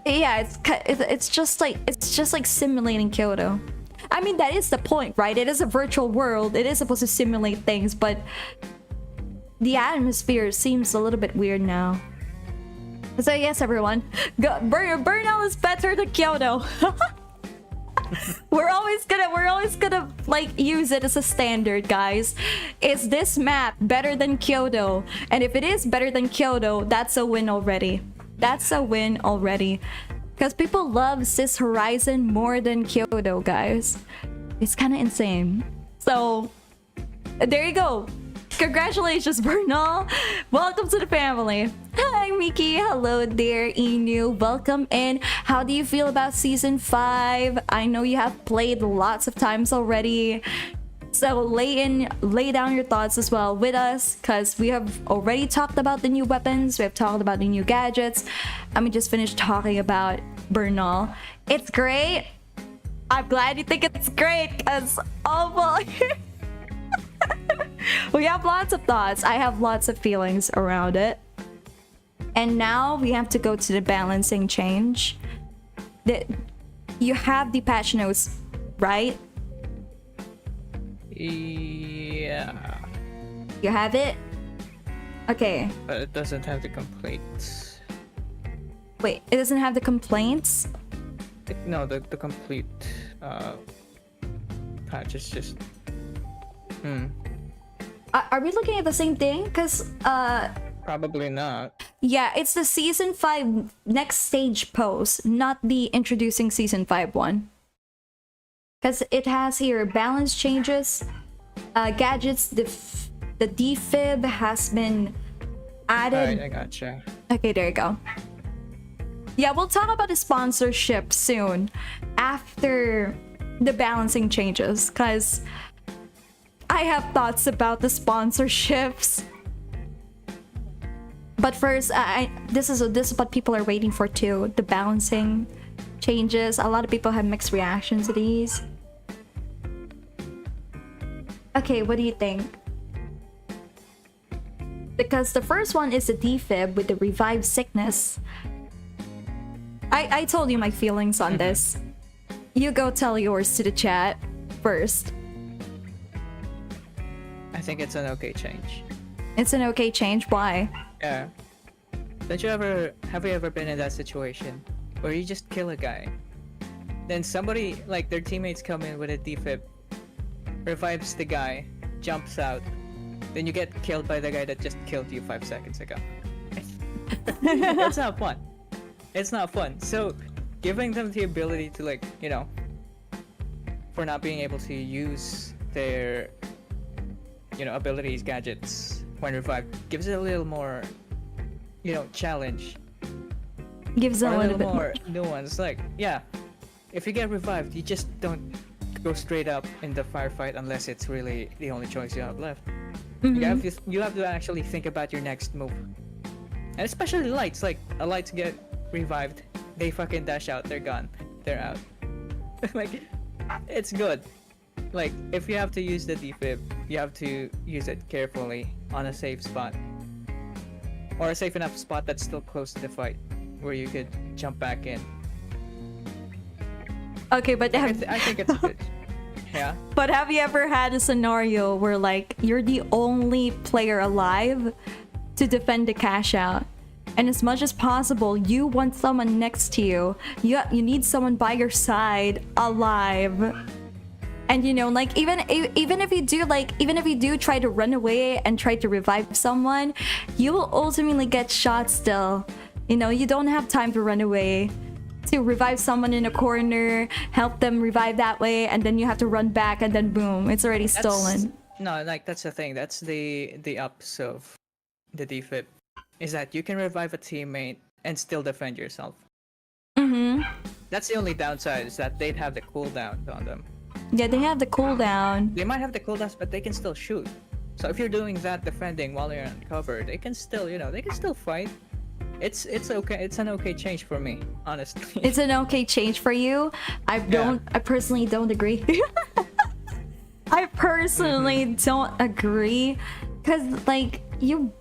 Yeah, it's just like simulating Kyoto. I mean, that is the point, right? It is a virtual world. It is supposed to simulate things, but the atmosphere seems a little bit weird now. So yes, everyone, Burnout is better than Kyoto. we're always gonna like use it as a standard, guys. Is this map better than Kyoto? And if it is better than Kyoto, that's a win already. That's a win already. Because people love Sis Horizon more than Kyoto, guys. It's kind of insane. So, there you go. Congratulations, Bernal. Welcome to the family. Hi, Miki. Hello there, Inu. Welcome in. How do you feel about Season 5? I know you have played lots of times already. So lay down your thoughts as well with us, because we have already talked about the new weapons, we have talked about the new gadgets, and we just finished talking about Bernal. It's great. I'm glad you think it's great, because oh boy. We have lots of thoughts. I have lots of feelings around it. And now we have to go to the balancing change. You have the patch notes, right? Yeah. You have it? Okay. But it doesn't have the complete... Wait, it doesn't have the complaints? No, the complete patch is just... Are we looking at the same thing? Because, Probably not. yeah, it's the Season 5 next stage post, not the introducing Season 5 one. Because it has here balance changes, gadgets, the defib has been added. Alright, I gotcha. Okay, there you go. Yeah, we'll talk about the sponsorship soon after the balancing changes, because I have thoughts about the sponsorships. But first, this is what people are waiting for too, the balancing changes. A lot of people have mixed reactions to these. Okay, what do you think? Because the first one is the defib with the revived sickness. I told you my feelings on this. You go tell yours to the chat first. I think it's an okay change. It's an okay change. Why? Yeah. Have you ever been in that situation where you just kill a guy, then somebody, like their teammates come in with a defib, revives the guy, jumps out, then you get killed by the guy that just killed you 5 seconds ago. It's not fun. It's not fun. So giving them the ability to, like, you know, for not being able to use their, you know, abilities, gadgets when revived, gives it a little more, you know, challenge. Gives it a little bit more nuance. Like, yeah, if you get revived, you just don't go straight up in the firefight unless it's really the only choice you have left. Mhm. You have to actually think about your next move. And especially lights, like lights get revived, they fucking dash out, they're gone, they're out. Like, it's good. Like, if you have to use the defib, you have to use it carefully on a safe spot. Or a safe enough spot that's still close to the fight, where you could jump back in. Okay, but I think it's good. Yeah. but have you ever had a scenario where like you're the only player alive to defend the cash out, and as much as possible you want someone next to you, you need someone by your side alive, and you know, like even if you do try to run away and try to revive someone, you will ultimately get shot still. You know, you don't have time to run away to revive someone in a corner, help them revive that way, and then you have to run back, and then boom, it's already stolen. No, like that's the thing. That's the ups of the defib, is that you can revive a teammate and still defend yourself. Mm-hmm. That's the only downside, is that they'd have the cooldown on them. Yeah, they have the cooldown. They might have the cooldowns, but they can still shoot. So if you're doing that defending while you're on cover, they can still, you know, they can still fight. It's okay. It's an okay change for me, honestly. It's an okay change for you. I personally don't agree. I personally don't agree, because like you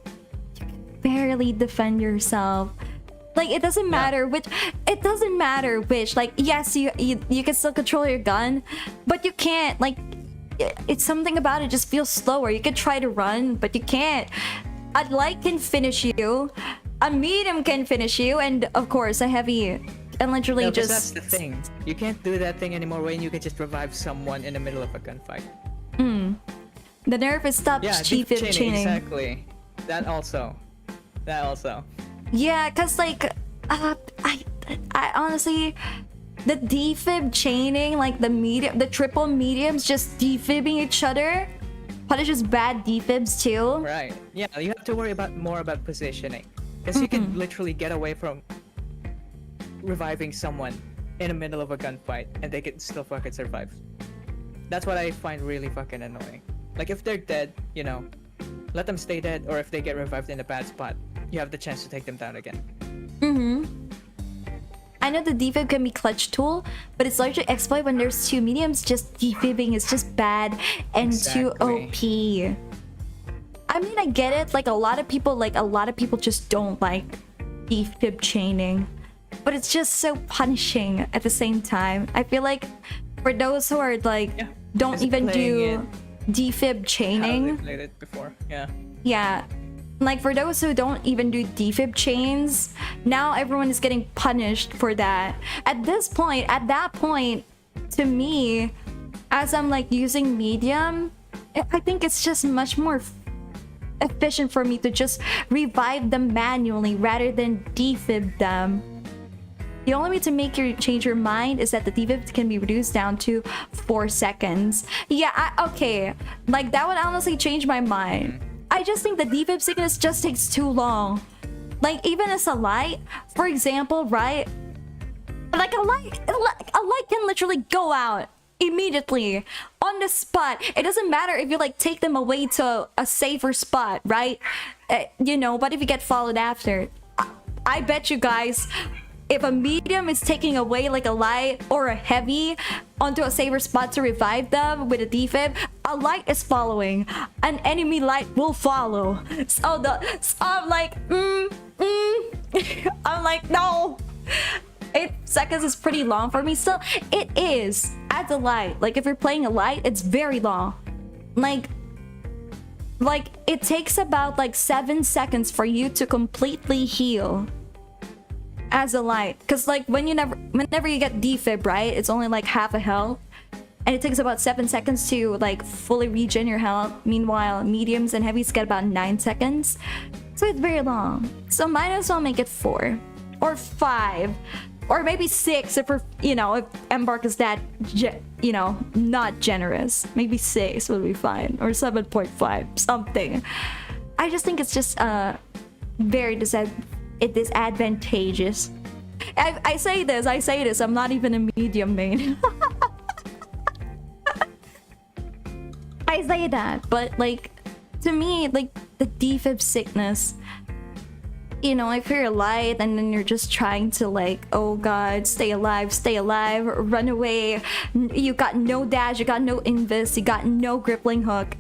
barely defend yourself. Like it doesn't matter which. Like, yes, you can still control your gun, but you can't. Like, it's something about it just feels slower. You can try to run, but you can't. A light can finish you. A medium can finish you, and of course a heavy can literally No, just... that's the thing. You can't do that thing anymore when you can just revive someone in the middle of a gunfight. The nerf is stopped cheap chaining. Exactly. That also. Yeah, cause like I honestly, the defib chaining, like the triple mediums just defibbing each other punishes bad defibs too. Right. Yeah, you have to worry more about positioning. Because you can literally get away from reviving someone in the middle of a gunfight and they can still fucking survive. That's what I find really fucking annoying. Like, if they're dead, you know, let them stay dead, or if they get revived in a bad spot, you have the chance to take them down again. I know the defib can be clutch tool, but it's largely exploit when there's two mediums. Just defibbing is just bad and too OP. I mean, I get it. Like a lot of people just don't like defib chaining, but it's just so punishing at the same time. I feel like for those who are like don't even do defib chaining, How they played it before. yeah, like for those who don't even do defib chains, now everyone is getting punished for that. At that point, to me, as I'm like using medium, I think it's just much more efficient for me to just revive them manually rather than defib them. The only way to make you change your mind is that the defib can be reduced down to 4 seconds. Yeah, okay, like that would honestly change my mind. I just think the defib sickness just takes too long. Like, even as a light, for example, right? Like a light can literally go out immediately on the spot. It doesn't matter if you like take them away to a safer spot, right? You know, but if you get followed after, I bet you guys, if a medium is taking away like a light or a heavy onto a safer spot to revive them with a defib, a light is following. An enemy light will follow. So I'm like, I'm like, no. 8 seconds is pretty long for me still. It is as a light. Like if you're playing a light, it's very long. Like it takes about like 7 seconds for you to completely heal as a light, because like whenever you get defib, right, it's only like half a health, and it takes about 7 seconds to like fully regen your health. Meanwhile, mediums and heavies get about 9 seconds, so it's very long. So might as well make it 4 or 5 or maybe 6 if we're, you know, if Embark is that you know, not generous. Maybe 6 would be fine, or 7.5, something. I just think it's just very disadvantageous. I say this, I'm not even a medium main. say that, but like to me, like the defib sickness, you know, if you're light and then you're just trying to like, oh god, stay alive, run away, you got no dash, you got no invis, you got no grippling hook,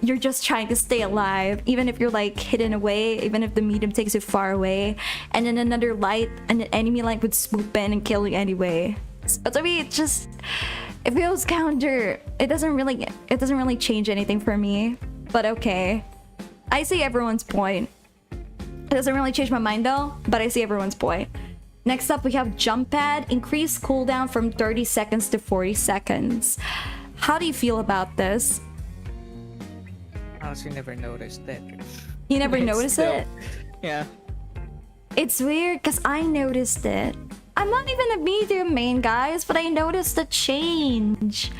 you're just trying to stay alive, even if you're like hidden away, even if the medium takes you far away, and then another light, an enemy light would swoop in and kill you anyway. So to me, it feels counter. It doesn't really change anything for me, but okay. I see everyone's point. It doesn't really change my mind though, but I see everyone's point. Next up, we have jump pad. Increase cooldown from 30 seconds to 40 seconds. How do you feel about this? Honestly, never noticed that. You never noticed it? Yeah. It's weird because I noticed it. I'm not even a medium main, guys, but I noticed the change.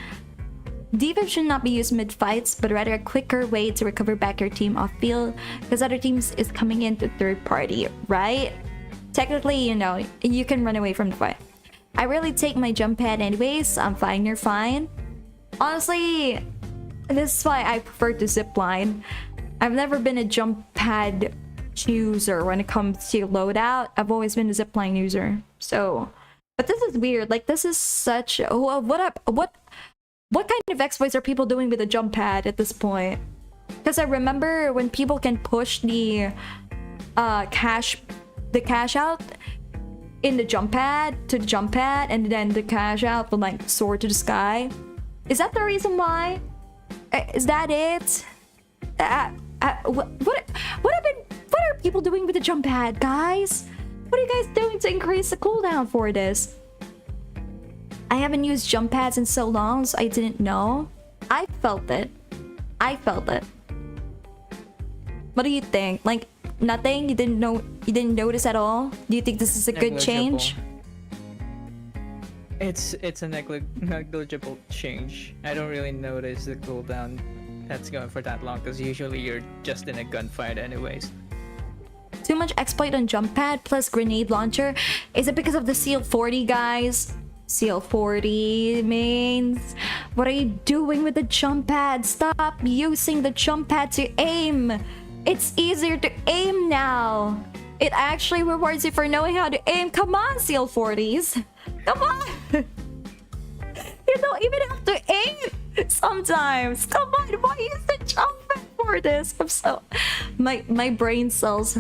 Defib should not be used mid-fights, but rather a quicker way to recover back your team off field, because other teams is coming into third party, right? Technically, you know, you can run away from the fight. I rarely take my jump pad anyways. I'm fine, you're fine. Honestly, this is why I prefer to zipline. I've never been a jump pad user when it comes to loadout. I've always been a zipline user. So, but this is weird. Like, this is such... What kind of exploits are people doing with a jump pad at this point? Because I remember when people can push the cash out in the jump pad to the jump pad, and then the cash out will like soar to the sky. Is that the reason why? Is that it? What are people doing with the jump pad, guys? What are you guys doing to increase the cooldown for this? I haven't used jump pads in so long, so I didn't know. I felt it. What do you think? Like, nothing? You didn't notice at all? Do you think this is a good change? It's a negligible change. I don't really notice the cooldown that's going for that long, because usually you're just in a gunfight anyways. Too much exploit on jump pad plus grenade launcher. Is it because of the Seal 40, guys? Seal 40 mains. What are you doing with the jump pad? Stop using the jump pad to aim. It's easier to aim now. It actually rewards you for knowing how to aim. Come on, Seal 40s. Come on. You don't even have to aim sometimes. Come on, why use the jump pad for this? I'm so... My brain cells,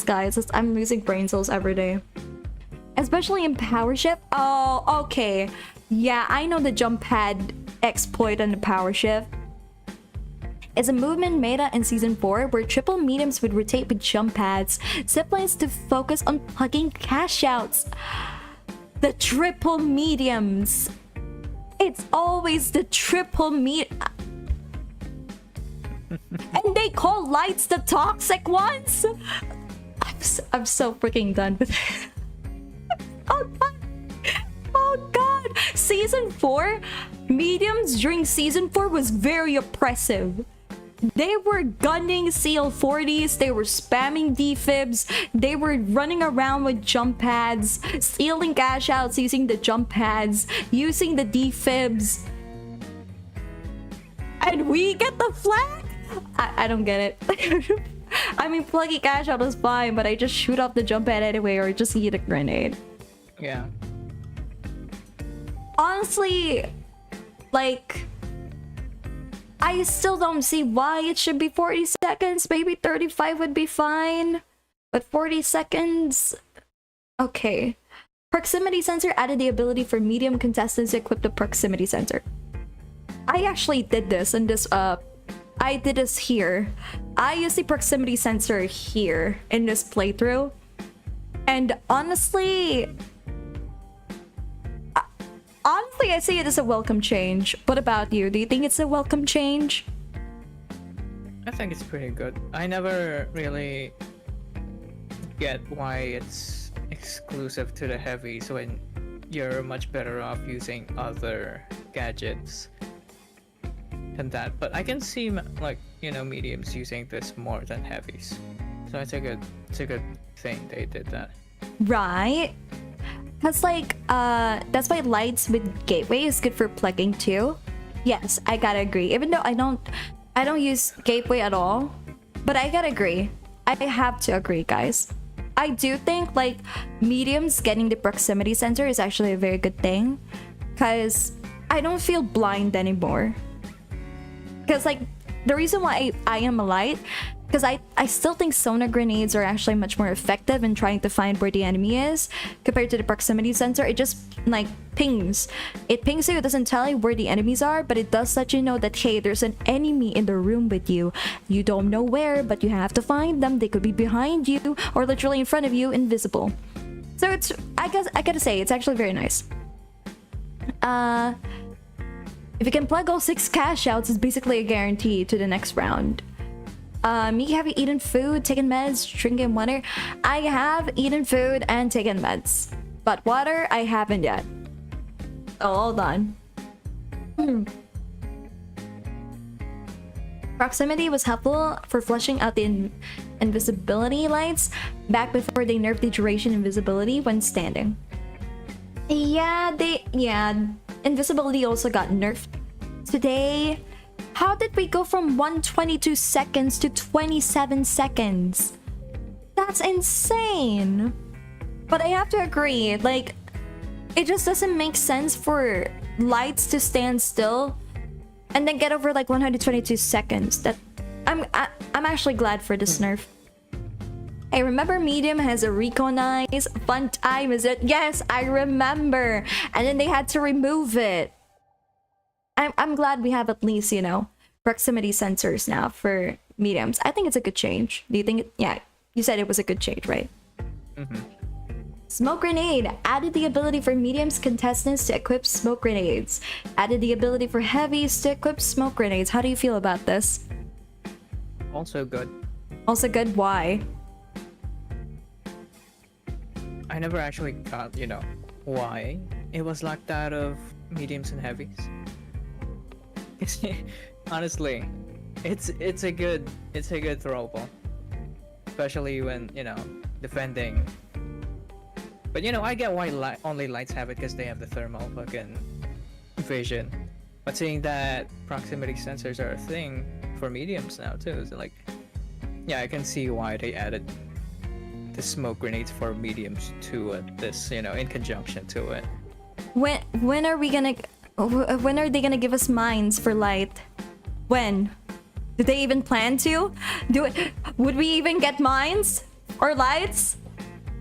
guys. I'm losing brain cells every day. Especially in Power Shift. Oh, okay. Yeah, I know the jump pad exploit on the Power Shift. It's a movement meta in Season 4 where triple mediums would rotate with jump pads. Ziplines to focus on plugging cash outs. The triple mediums. It's always the triple and they call lights the toxic ones? I'm so freaking done with it. Oh god! Season 4? Mediums during Season 4 was very oppressive. They were gunning Seal 40s, they were spamming defibs, they were running around with jump pads, stealing cash outs using the jump pads, using the defibs. And we get the flag? I don't get it. I mean, plugging cash out is fine, but I just shoot off the jump pad anyway, or just eat a grenade. Yeah. Honestly, like, I still don't see why it should be 40 seconds. Maybe 35 would be fine. But 40 seconds... Okay. Proximity sensor added the ability for medium contestants to equip the proximity sensor. I actually did this in this, I did this here. I used the proximity sensor here in this playthrough. And honestly... Honestly, I see it as a welcome change. What about you? Do you think it's a welcome change? I think it's pretty good. I never really get why it's exclusive to the heavies when you're much better off using other gadgets than that. But I can see, like, you know, mediums using this more than heavies. So it's a good thing they did that. Right. Because, like, that's why lights with gateway is good for plugging too. Yes, I gotta agree. Even though I don't use gateway at all, but I gotta agree. I have to agree, guys. I do think like mediums getting the proximity sensor is actually a very good thing, because I don't feel blind anymore. Because like the reason why I am a light, because I still think sonar grenades are actually much more effective in trying to find where the enemy is compared to the proximity sensor. It just like pings. It pings you, it doesn't tell you where the enemies are, but it does let you know that, hey, there's an enemy in the room with you. You don't know where, but you have to find them. They could be behind you or literally in front of you, invisible. So it's, I guess I gotta say, it's actually very nice. If you can plug all 6 cash outs, it's basically a guarantee to the next round. Miki, have you eaten food, taken meds, drinking water? I have eaten food and taken meds, but water I haven't yet. Oh, hold on. Proximity was helpful for flushing out the invisibility lights back before they nerfed the duration invisibility when standing. Yeah, invisibility also got nerfed today. How did we go from 122 seconds to 27 seconds? That's insane. But I have to agree, like, it just doesn't make sense for lights to stand still and then get over like 122 seconds. That I'm actually glad for this nerf. I remember medium has a recognize. Fun time, is it? Yes, I remember. And then they had to remove it. I'm glad we have at least, you know, proximity sensors now for mediums. I think it's a good change. Do you think it? Yeah, you said it was a good change, right? Mm-hmm. Smoke grenade added the ability for mediums contestants to equip smoke grenades. Added the ability for heavies to equip smoke grenades. How do you feel about this? Also good. Also good. Why? I never actually got, you know, why it was locked out of mediums and heavies. Honestly, it's a good throwable, especially when, you know, defending. But you know, I get why only lights have it, because they have the thermal fucking vision. But seeing that proximity sensors are a thing for mediums now too, so like, yeah, I can see why they added the smoke grenades for mediums to this, you know, in conjunction to it. When are we gonna? When are they gonna give us mines for light? When? Did they even plan to do it? Would we even get mines or lights?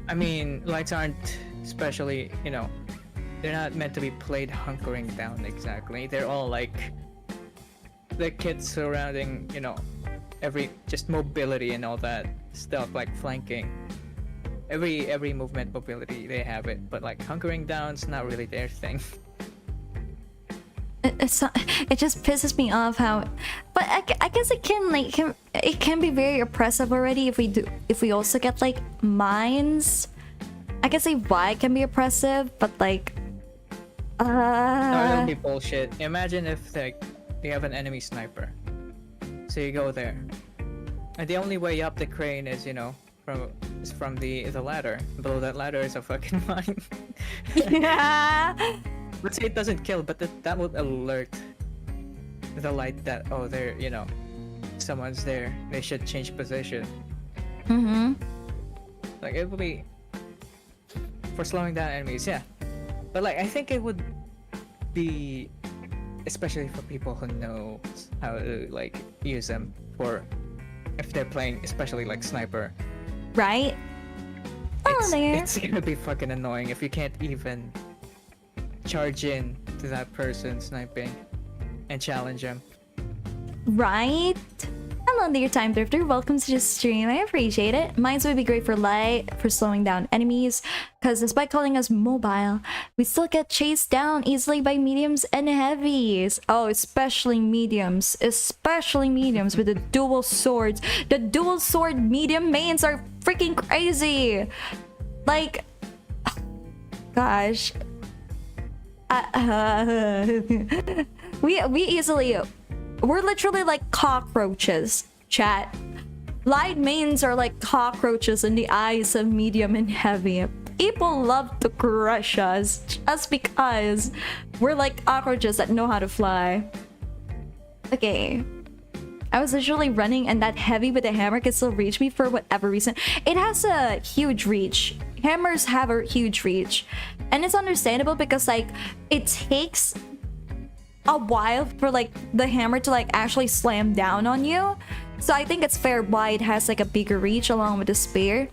I mean, lights aren't especially, you know, they're not meant to be played hunkering down exactly. They're all like the kits surrounding, you know, just mobility and all that stuff, like flanking. Every movement mobility, they have it, but like hunkering down's not really their thing. It just pisses me off how, but I guess it can be very oppressive already if we also get like mines. I can see why it can be oppressive, but like No, it'll be bullshit. Imagine if like you have an enemy sniper, so you go there, and the only way up the crane is, you know, from the ladder. Below that ladder is a fucking mine. yeah. Let's say it doesn't kill, but that would alert the light that, oh, there, you know, someone's there. They should change position. Mm-hmm. Like, it would be for slowing down enemies, yeah. But like, I think it would be, especially for people who know how to like use them for, if they're playing, especially like sniper. Right? Oh, It's gonna be fucking annoying if you can't even charge in to that person sniping and challenge him. Right? Hello there, Time Drifter. Welcome to the stream. I appreciate it. Mines would be great for light, for slowing down enemies, because despite calling us mobile, we still get chased down easily by mediums and heavies. Oh, especially mediums. Especially mediums with the dual swords. The dual sword medium mains are freaking crazy. Like, gosh. We're literally like cockroaches, chat. Light mains are like cockroaches in the eyes of medium and heavy. People love to crush us just because we're like cockroaches that know how to fly. Okay. I was literally running and that heavy with the hammer can still reach me for whatever reason. It has a huge reach. Hammers have a huge reach. And it's understandable because like it takes a while for like the hammer to like actually slam down on you. So I think it's fair why it has like a bigger reach along with the spear.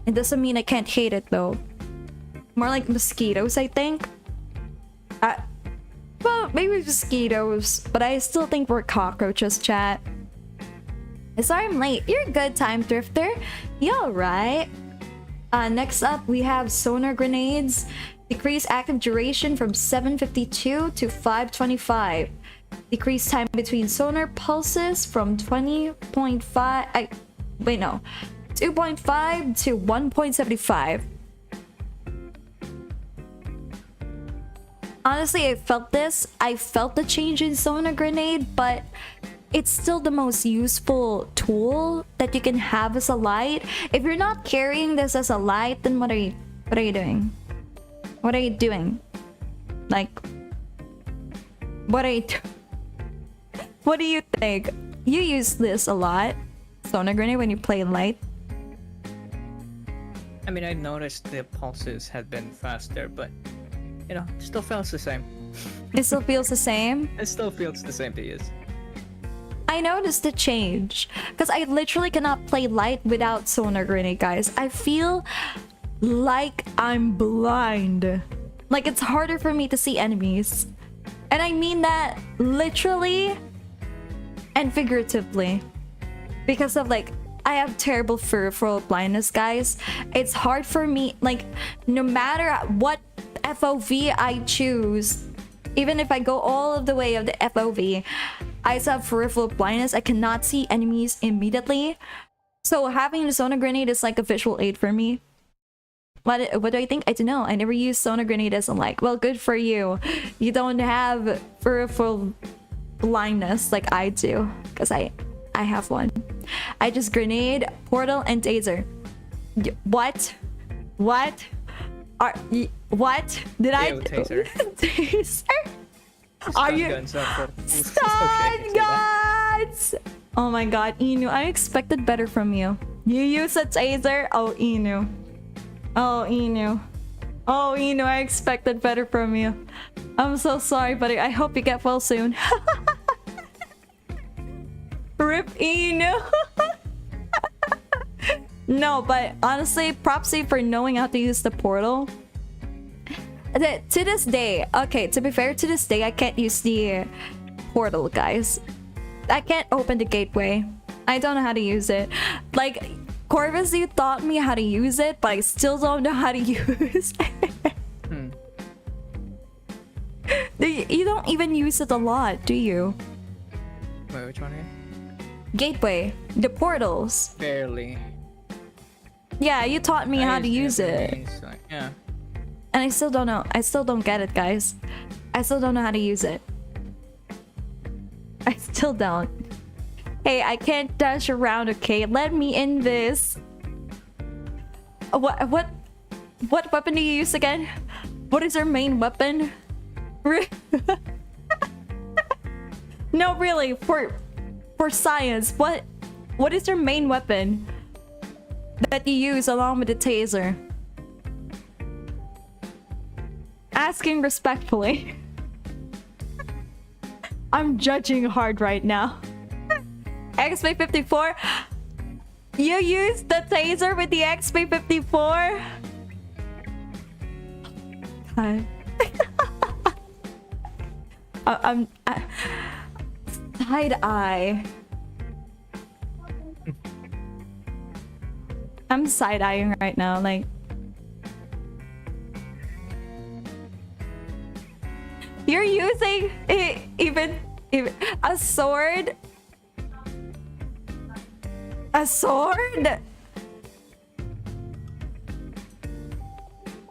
It doesn't mean I can't hate it though. More like mosquitoes, I think. Well, maybe mosquitoes, but I still think we're cockroaches, chat. Sorry I'm late. You're good, Time Drifter. You alright? Next up, we have sonar grenades. Decrease active duration from 752 to 525. Decrease time between sonar pulses from 20.5... wait, no. 2.5 to 1.75. Honestly, I felt this. I felt the change in sonar grenade, but it's still the most useful tool that you can have as a light. If you're not carrying this as a light, then what are you doing? What are you doing? Like, what do you think? You use this a lot, sonar grenade, when you play light. I mean, I noticed the pulses had been faster, but you know, it still feels the same. It still feels the same? It still feels the same to use. I noticed the change because I literally cannot play light without sonar grenade, guys. I feel like I'm blind. Like it's harder for me to see enemies. And I mean that literally and figuratively. Because of like, I have terrible peripheral blindness, guys. It's hard for me, like, no matter what FOV I choose, even if I go all of the way of the FOV, I still have peripheral blindness. I cannot see enemies immediately. So having the sonar grenade is like a visual aid for me. What do I think? I don't know. I never used sonar grenade as I'm like, well, good for you. You don't have peripheral blindness like I do. Because I have one. I just grenade, portal, and taser. What? What? What? Did I? Taser. Taser? Are you? Stun guns! Oh my god, Inu, I expected better from you. You use a taser? Oh, Inu. Oh, Inu. Oh, Inu, I expected better from you. I'm so sorry, buddy. I hope you get well soon. Rip Inu. No, but honestly, props to you for knowing how to use the portal. To this day, okay, to be fair, to this day, I can't use the portal, guys. I can't open the gateway. I don't know how to use it. Like, Corvus, you taught me how to use it, but I still don't know how to use it. You don't even use it a lot, do you? Wait, which one again? Gateway. The portals. Barely. Yeah, you taught me how to use it. Like, yeah. And I still don't know. I still don't get it, guys. I still don't know how to use it. I still don't. Hey, I can't dash around, okay? Let me in this. What weapon do you use again? What is your main weapon? No, really, for science, what is your main weapon that you use along with the taser? Asking respectfully. I'm judging hard right now. XP54? You used the taser with the XP54? God. I'm side eye. I'm side eyeing right now, like. You're using even a sword? A sword?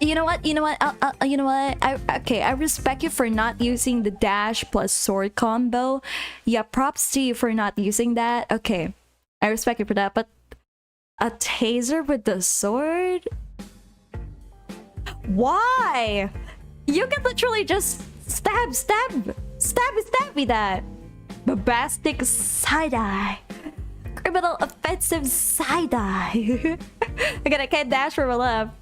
You know what? You know what? You know what? Okay, I respect you for not using the dash plus sword combo. Yeah, props to you for not using that. Okay, I respect you for that. But a taser with the sword? Why? You can literally just stab me that. Bombastic side-eye. Criminal offensive side-eye. Again, I can't dash for my left.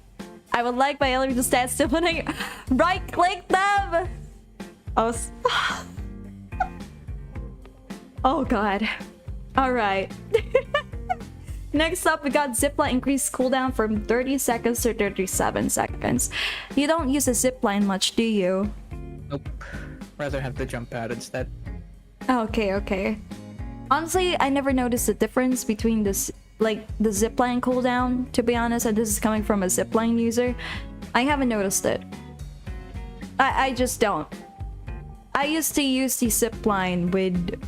I would like my enemy to stand still when I right-click them. Oh, oh god. Alright. Next up, we got zipline increased cooldown from 30 seconds to 37 seconds. You don't use a zipline much, do you? Nope. Rather have the jump pad instead. Okay, okay. Honestly, I never noticed the difference between this, like, the zipline cooldown, to be honest, and this is coming from a zipline user. I haven't noticed it. I just don't. I used to use the zipline with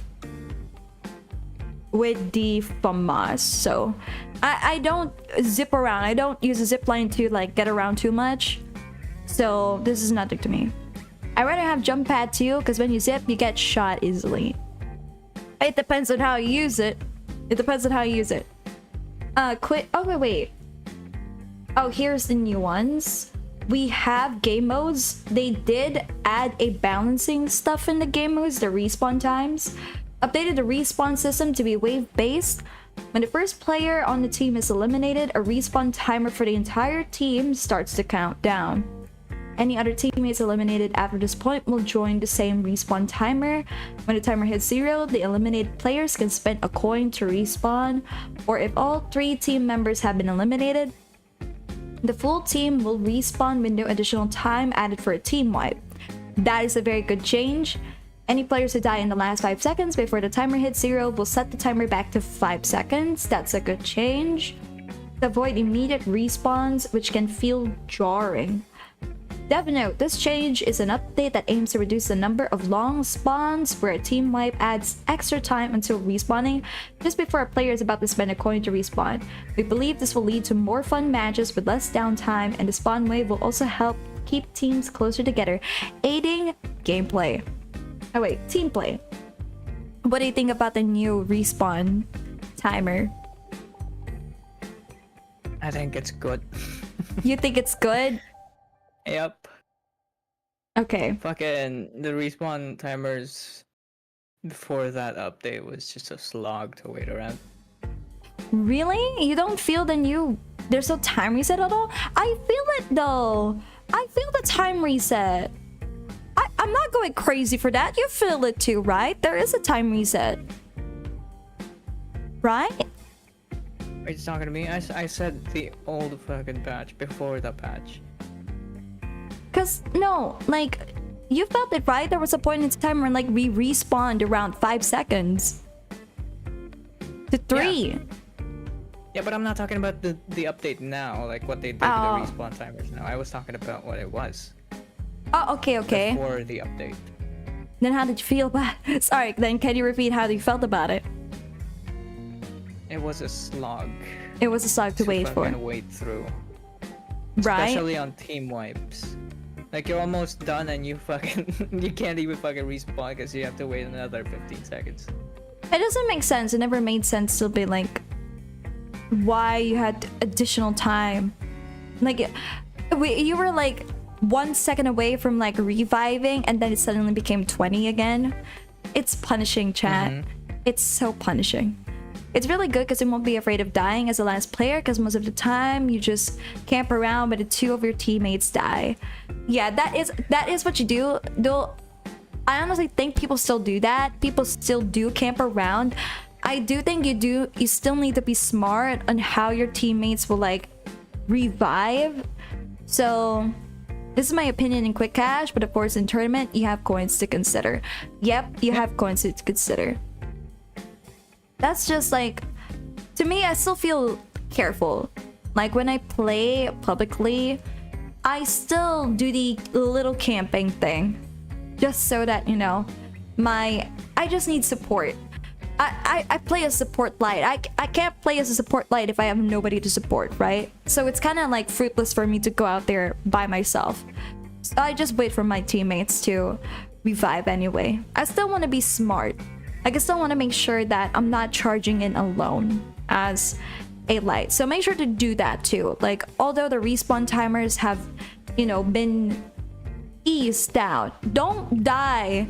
the FAMAS, so I don't zip around. I don't use a zipline to like get around too much, so this is nothing to me. I rather have jump pad too, because when you zip, you get shot easily. It depends on how you use it. It depends on how you use it. Quit. Oh wait. Oh, here's the new ones. We have game modes. They did add a balancing stuff in the game modes, the respawn times. Updated the respawn system to be wave-based. When the first player on the team is eliminated, a respawn timer for the entire team starts to count down. Any other teammates eliminated after this point will join the same respawn timer. When the timer hits 0, the eliminated players can spend a coin to respawn, or if all 3 team members have been eliminated, the full team will respawn with no additional time added for a team wipe. That is a very good change. Any players who die in the last 5 seconds before the timer hits 0 will set the timer back to 5 seconds. That's a good change. To avoid immediate respawns, which can feel jarring. Dev note, this change is an update that aims to reduce the number of long spawns where a team wipe adds extra time until respawning just before a player is about to spend a coin to respawn. We believe this will lead to more fun matches with less downtime, and the spawn wave will also help keep teams closer together, aiding gameplay. Oh wait, team play. What do you think about the new respawn timer? I think it's good. You think it's good? Yep. Okay. Fucking the respawn timers before that update was just a slog to wait around. Really? You don't feel the new... There's no time reset at all? I feel it though. I feel the time reset. I'm not going crazy for that. You feel it too, right? There is a time reset. Right? Are you talking to me? I said the old fucking patch before the patch. Cause no, like, you felt it, right? There was a point in time when like we respawned around 5 seconds. To 3. Yeah, but I'm not talking about the update now, like what they did with the respawn timers now. I was talking about what it was. Oh, okay, okay. Before the update. Then how did you feel about it? Sorry, then can you repeat how you felt about it? It was a slog. It was a slog to wait for. Wait through. Right? Especially on team wipes. Like you're almost done and you you can't even fucking respawn because you have to wait another 15 seconds. It doesn't make sense. It never made sense to be like why you had additional time. Like you were like 1 second away from like reviving and then it suddenly became 20 again. It's punishing, chat. It's so punishing. It's really good because you won't be afraid of dying as the last player, because most of the time you just camp around but the 2 of your teammates die. Yeah, that is what you do. Though I honestly think people still do that. People still do camp around. I do think you still need to be smart on how your teammates will like revive. So this is my opinion in quick cash, but of course in tournament you have coins to consider. Yep, you have coins to consider. That's just like, to me, I still feel careful. Like when I play publicly, I still do the little camping thing. Just so that, you know, I just need support. I play a support light. I can't play as a support light if I have nobody to support, right? So it's kind of like fruitless for me to go out there by myself. So I just wait for my teammates to revive anyway. I still want to be smart. I still want to make sure that I'm not charging in alone as a light. So make sure to do that too. Like, although the respawn timers have, you know, been eased out, don't die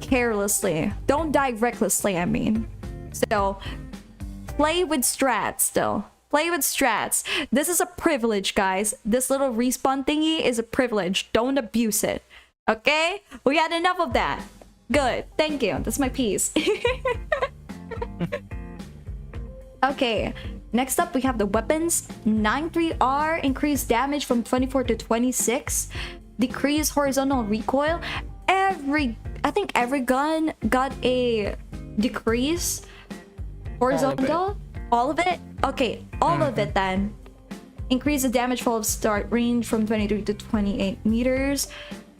carelessly. Don't die recklessly, I mean. So, play with strats still. Play with strats. This is a privilege, guys. This little respawn thingy is a privilege. Don't abuse it. Okay? We had enough of that. Good. Thank you. That's my piece. Okay. Next up, we have the weapons. 9-3R, increased damage from 24 to 26. Decrease horizontal recoil. I think every gun got a decrease horizontal. All of it? Okay, all of it then. Increase the damage fall start range from 23 to 28 meters.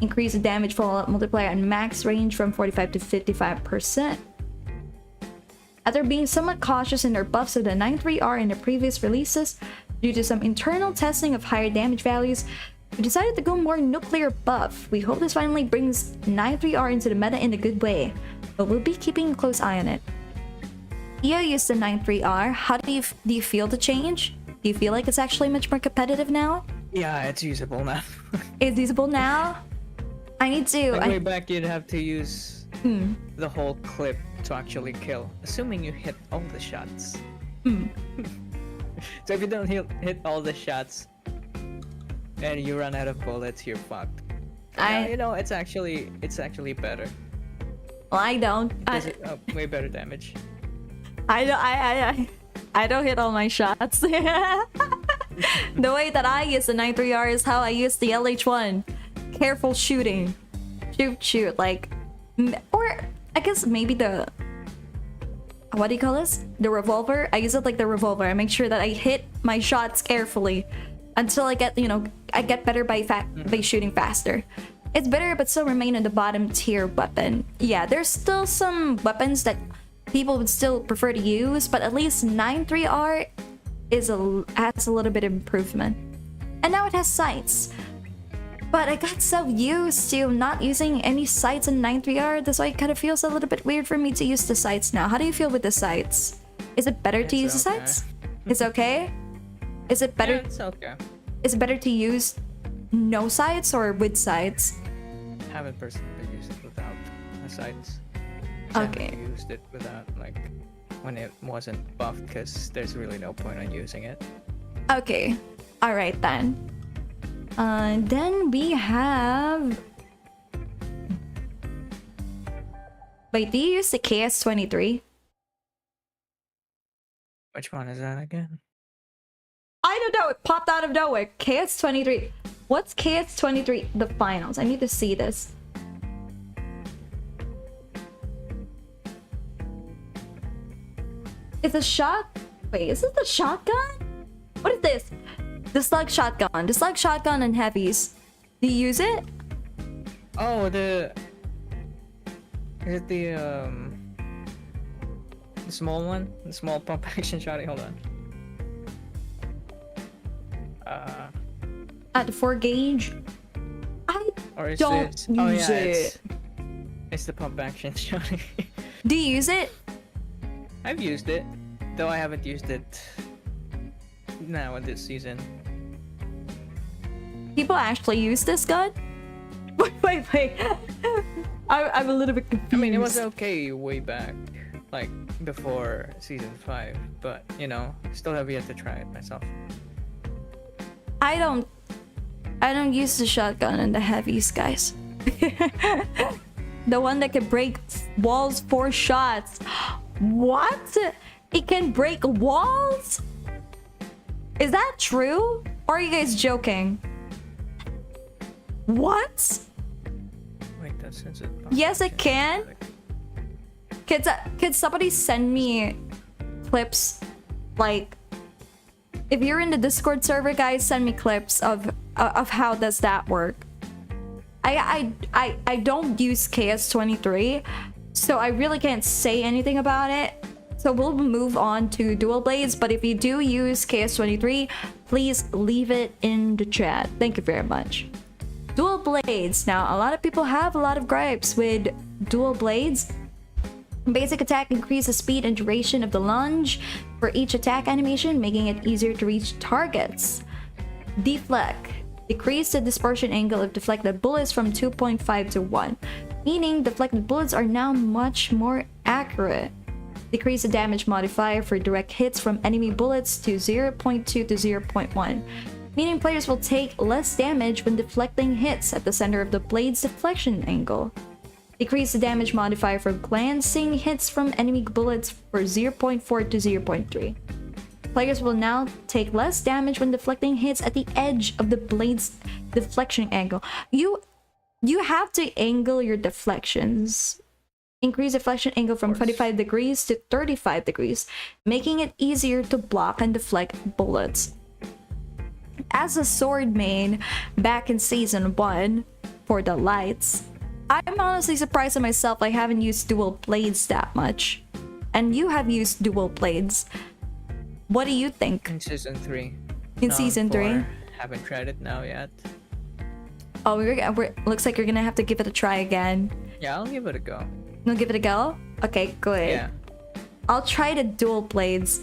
Increase the damage fallout multiplier and max range from 45 to 55%. After being somewhat cautious in their buffs of the 9-3R in the previous releases, due to some internal testing of higher damage values, we decided to go more nuclear buff. We hope this finally brings 9-3R into the meta in a good way, but we'll be keeping a close eye on it. You used the 9-3R. How do you feel the change? Do you feel like it's actually much more competitive now? Yeah, it's usable now. It's usable now? I need to... Like way back, you'd have to use the whole clip to actually kill, assuming you hit all the shots. So if you don't hit all the shots and you run out of bullets, you're fucked. You know, it's actually better. Well, I don't. Way better damage. I don't hit all my shots. The way that I use the 9-3R is how I use the LH1. Careful shooting. Shoot, like... Or, I guess maybe the... What do you call this? The revolver? I use it like the revolver. I make sure that I hit my shots carefully until I get, I get better by shooting faster. It's better, but still remain in the bottom tier weapon. Yeah, there's still some weapons that people would still prefer to use, but at least 9-3R has a little bit of improvement. And now it has sights. But I got so used to not using any sights in 9-3R, that's why it kind of feels a little bit weird for me to use the sights now. How do you feel with the sights? Is it better to use the sights? It's okay? Is it better? Yeah, it's okay. Is it better to use no sights or with sights? I haven't personally used it without the sights. Okay. I used it without, like, when it wasn't buffed, because there's really no point on using it. Okay. Alright then. Then we have... Wait, do you use the KS-23? Which one is that again? I don't know, it popped out of nowhere. KS-23. What's KS-23? The finals. I need to see this. It's a shot... Wait, is it the shotgun? What is this? The slug shotgun. The slug shotgun and heavies. Do you use it? Oh, is it the small one? The small pump action shotty? Hold on. At the 4 gauge? I don't use it. It's the pump action shotty. Do you use it? I've used it, though I haven't used it now in this season. People actually use this gun? Wait. I'm a little bit confused. I mean, it was okay way back, like before season 5, but still have yet to try it myself. I don't use the shotgun and the heavies, guys. The one that can break walls 4 shots. What? It can break walls? Is that true? Or are you guys joking? What? Wait, that's since it. Yes, it can. Can somebody send me clips? Like, if you're in the Discord server, guys, send me clips of how does that work. I don't use KS-23, so I really can't say anything about it. So we'll move on to dual blades, but if you do use KS-23, please leave it in the chat. Thank you very much. Dual blades. Now, a lot of people have a lot of gripes with dual blades. Basic attack increases the speed and duration of the lunge for each attack animation, making it easier to reach targets. Deflect. Decrease the dispersion angle of deflected bullets from 2.5 to 1. meaning deflected bullets are now much more accurate. Decrease the damage modifier for direct hits from enemy bullets to 0.2 to 0.1, meaning players will take less damage when deflecting hits at the center of the blade's deflection angle. Decrease the damage modifier for glancing hits from enemy bullets for 0.4 to 0.3. Players will now take less damage when deflecting hits at the edge of the blade's deflection angle. You have to angle your deflections. Increase deflection angle from 25 degrees to 35 degrees, making it easier to block and deflect bullets. As a sword main back in season 1 for the lights, I'm honestly surprised at myself I haven't used dual blades that much. And you have used dual blades. What do you think? In season 3. In season 3? Haven't tried it now yet. Oh, looks like you're gonna have to give it a try again. Yeah, I'll give it a go. You'll give it a go? Okay, good. Yeah. I'll try the dual blades.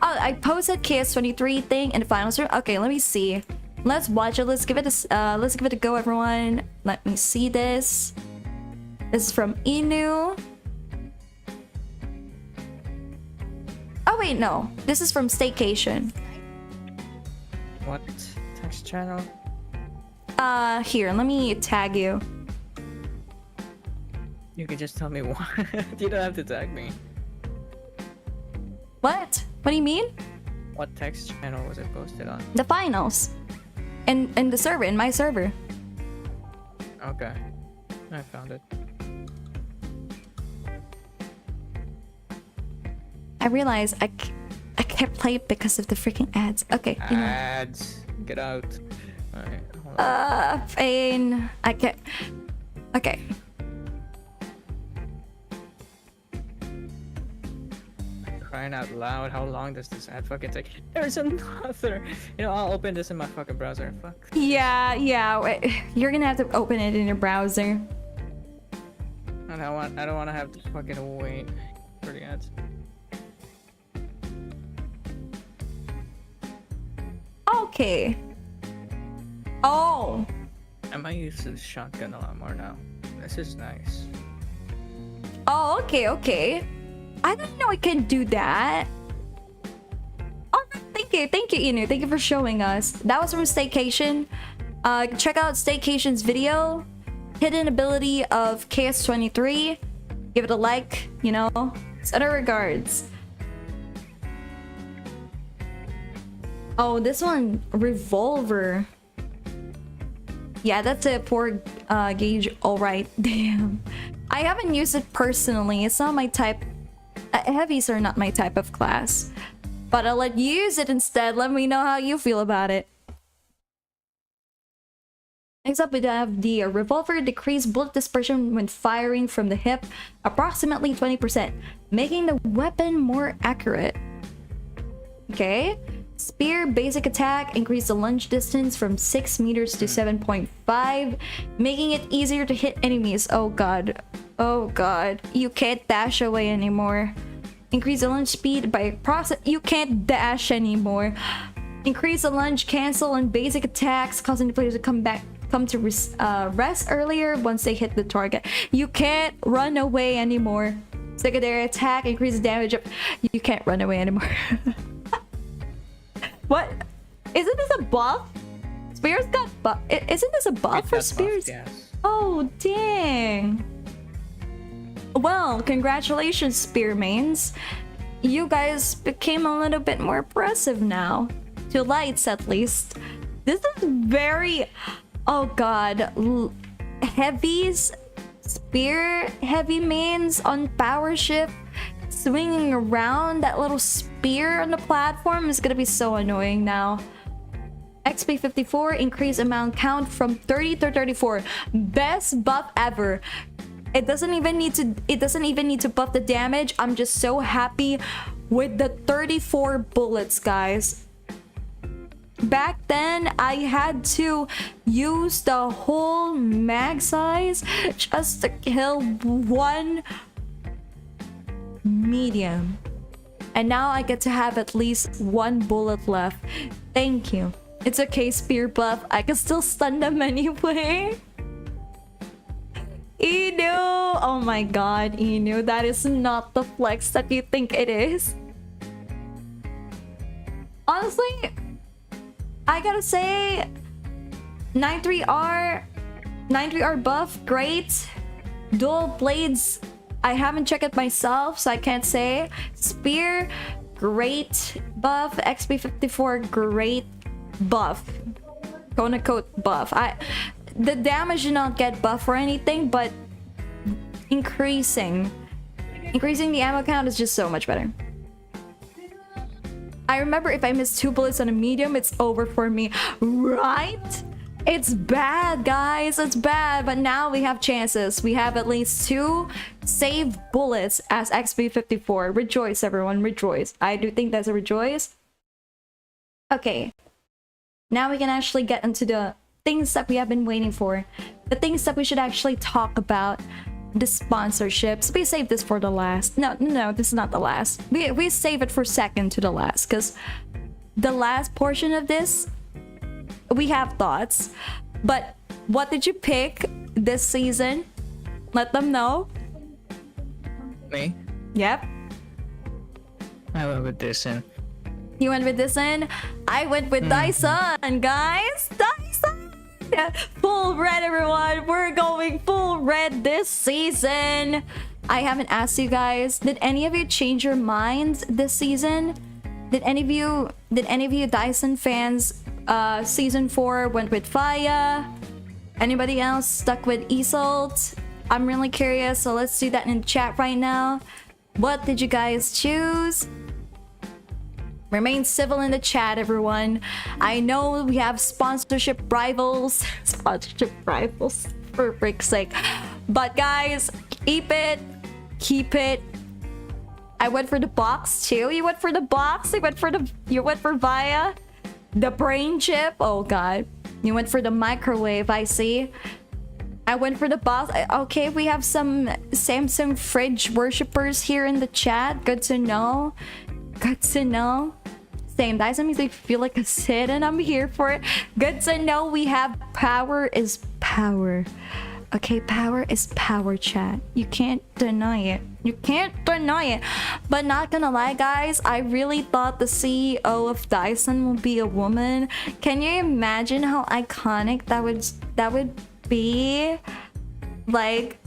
Oh, I posted KS23 thing in the finals room. Okay, let me see. Let's watch it. Let's give it a go, everyone. Let me see this. This is from Inu. Oh wait, no. This is from Staycation. What text channel? Here, let me tag you. You can just tell me what. You don't have to tag me. What? What do you mean? What text channel was it posted on? The finals. In the server, in my server. Okay. I found it. I realized I can't play it because of the freaking ads. Okay, you know. Ads. Get out. Alright, hold on. Fine. I can't. Okay. Crying out loud, how long does this ad fucking take? There's another. You know, I'll open this in my fucking browser. Fuck. Yeah. Wait. You're gonna have to open it in your browser. I don't want to have to fucking wait for the ads. Okay. Oh. I might use this shotgun a lot more now. This is nice. Oh, okay. I didn't know I can do that. Oh, thank you, Inu. Thank you for showing us. That was from Staycation. Check out Staycation's video. Hidden ability of KS23. Give it a like, you know. Send our regards. Oh, this one, revolver. Yeah, that's a poor gauge. All right, damn. I haven't used it personally. It's not my type. Heavies are not my type of class. But I'll let you use it instead. Let me know how you feel about it. Next up, we have the revolver. Decrease bullet dispersion when firing from the hip, approximately 20%, making the weapon more accurate. Okay. Spear basic attack. Increase the lunge distance from 6 meters to 7.5, making it easier to hit enemies. Oh god. You can't dash away anymore. Increase the lunge speed by process. You can't dash anymore. Increase the lunge cancel on basic attacks, causing the players to come to rest earlier once they hit the target. You can't run away anymore. Secondary attack. Increase the damage of. You can't run away anymore. What? Isn't this a buff? Spears got buff. Isn't this a buff for Spears? Buffed, yes. Oh, dang. Well, congratulations, Spear mains. You guys became a little bit more impressive now. To lights, at least. This is very... Oh, God. Heavies, Spear heavy mains on power shift. Swinging around that little spear on the platform is gonna be so annoying now. XP 54, increase amount count from 30 to 34. Best buff ever. It doesn't even need to buff the damage. I'm just so happy with the 34 bullets, guys. Back then, I had to use the whole mag size just to kill one medium, and now I get to have at least one bullet left. Thank you. It's okay, spear buff. I can still stun them anyway. Inu! Oh my god, Inu, that is not the flex that you think it is. Honestly, I gotta say, 93R buff, great. Dual blades, I haven't checked it myself, so I can't say. Spear, great buff. XP54, great buff. Quote-unquote buff. The damage did not get buff or anything, but increasing the ammo count is just so much better. I remember if I miss 2 bullets on a medium, it's over for me, right? It's bad, guys, it's bad, but now we have chances. We have at least 2 saved bullets as XP54. Rejoice, everyone, rejoice. I do think that's a rejoice. Okay, now we can actually get into the things that we have been waiting for. The things that we should actually talk about. The sponsorships. We save this for the last. No, this is not the last. We save it for second to the last, because the last portion of this, we have thoughts. But what did you pick this season? Let them know. Me? Yep. I went with this and You went with this in? I went with Dyson, guys! Dyson! Full red, everyone! We're going full red this season! I haven't asked you guys, did any of you change your minds this season? Did any of you Dyson fans, season 4 went with Faya? Anybody else stuck with Isolt? I'm really curious, so let's do that in the chat right now. What did you guys choose? Remain civil in the chat, everyone. I know we have sponsorship rivals. Sponsorship rivals, for frick's sake. But guys, keep it. I went for the box too. You went for the box? You went for Via? The brain chip? Oh god. You went for the microwave, I see. I went for the box. Okay, we have some Samsung fridge worshippers here in the chat. Good to know. Good to know. Same, Dyson makes me feel like a Sid and I'm here for it. Good to know we have power is power. Okay, power is power, chat. You can't deny it. You can't deny it. But not gonna lie, guys, I really thought the CEO of Dyson would be a woman. Can you imagine how iconic that would be? Like,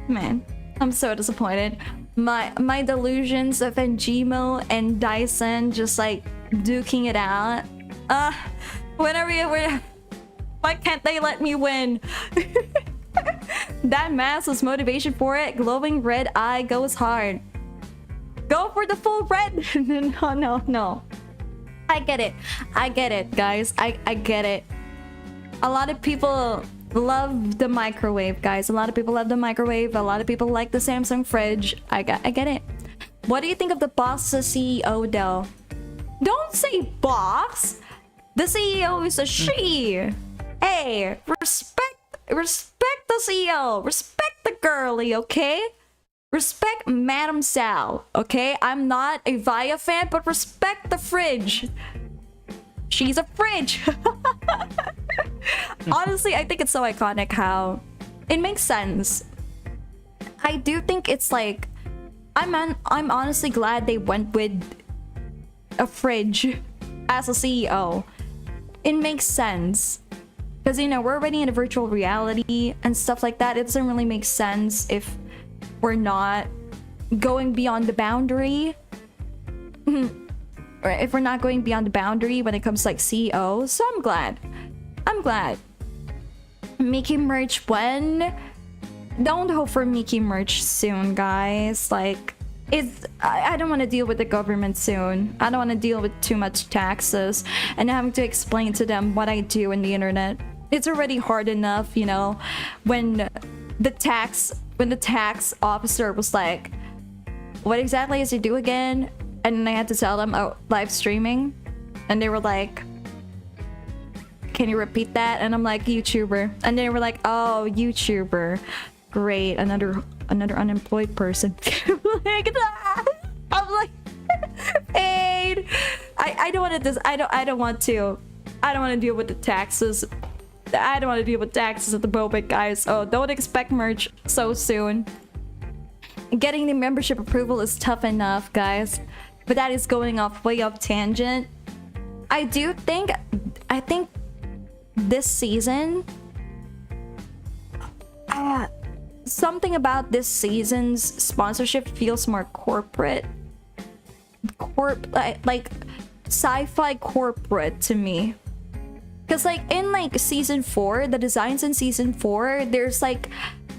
man, I'm so disappointed. My delusions of Ngmo and Dyson just like duking it out. Why can't they let me win? That mask was motivation for it. Glowing red eye goes hard. Go for the full red. No. I get it, guys. I get it. A lot of people love the microwave, guys. A lot of people love the microwave. A lot of people like the Samsung fridge. I get it. What do you think of the boss, the CEO, though? Don't say boss. The CEO is a she. Hey, respect the CEO. Respect the girly, okay? Respect Madam Sal, okay? I'm not a Via fan, but respect the fridge. She's a fridge. Honestly, I think it's so iconic how it makes sense. I do think it's like I'm honestly glad they went with a fridge as a CEO. It makes sense. Because, you know, we're already in a virtual reality and stuff like that. It doesn't really make sense if we're not going beyond the boundary. Or if we're not going beyond the boundary when it comes to like CEO. So I'm glad. Miki merch when? Don't hope for Miki merch soon, guys. Like, I don't want to deal with the government soon. I don't want to deal with too much taxes and having to explain to them what I do in the internet. It's already hard enough, you know, when the tax officer was like, what exactly does he do again? And then I had to tell them, oh, live streaming. And they were like, can you repeat that? And I'm like, YouTuber. And they were like, oh, YouTuber. Great, another unemployed person. Like, I'm like, paid. I don't want to deal with the taxes I don't want to deal with taxes at the moment, guys. So don't expect merch so soon. Getting the membership approval is tough enough, guys. But that is going off way off tangent. I think this season, something about this season's sponsorship feels more corporate. Like sci-fi corporate to me. Because like in like season 4, the designs in season 4, there's like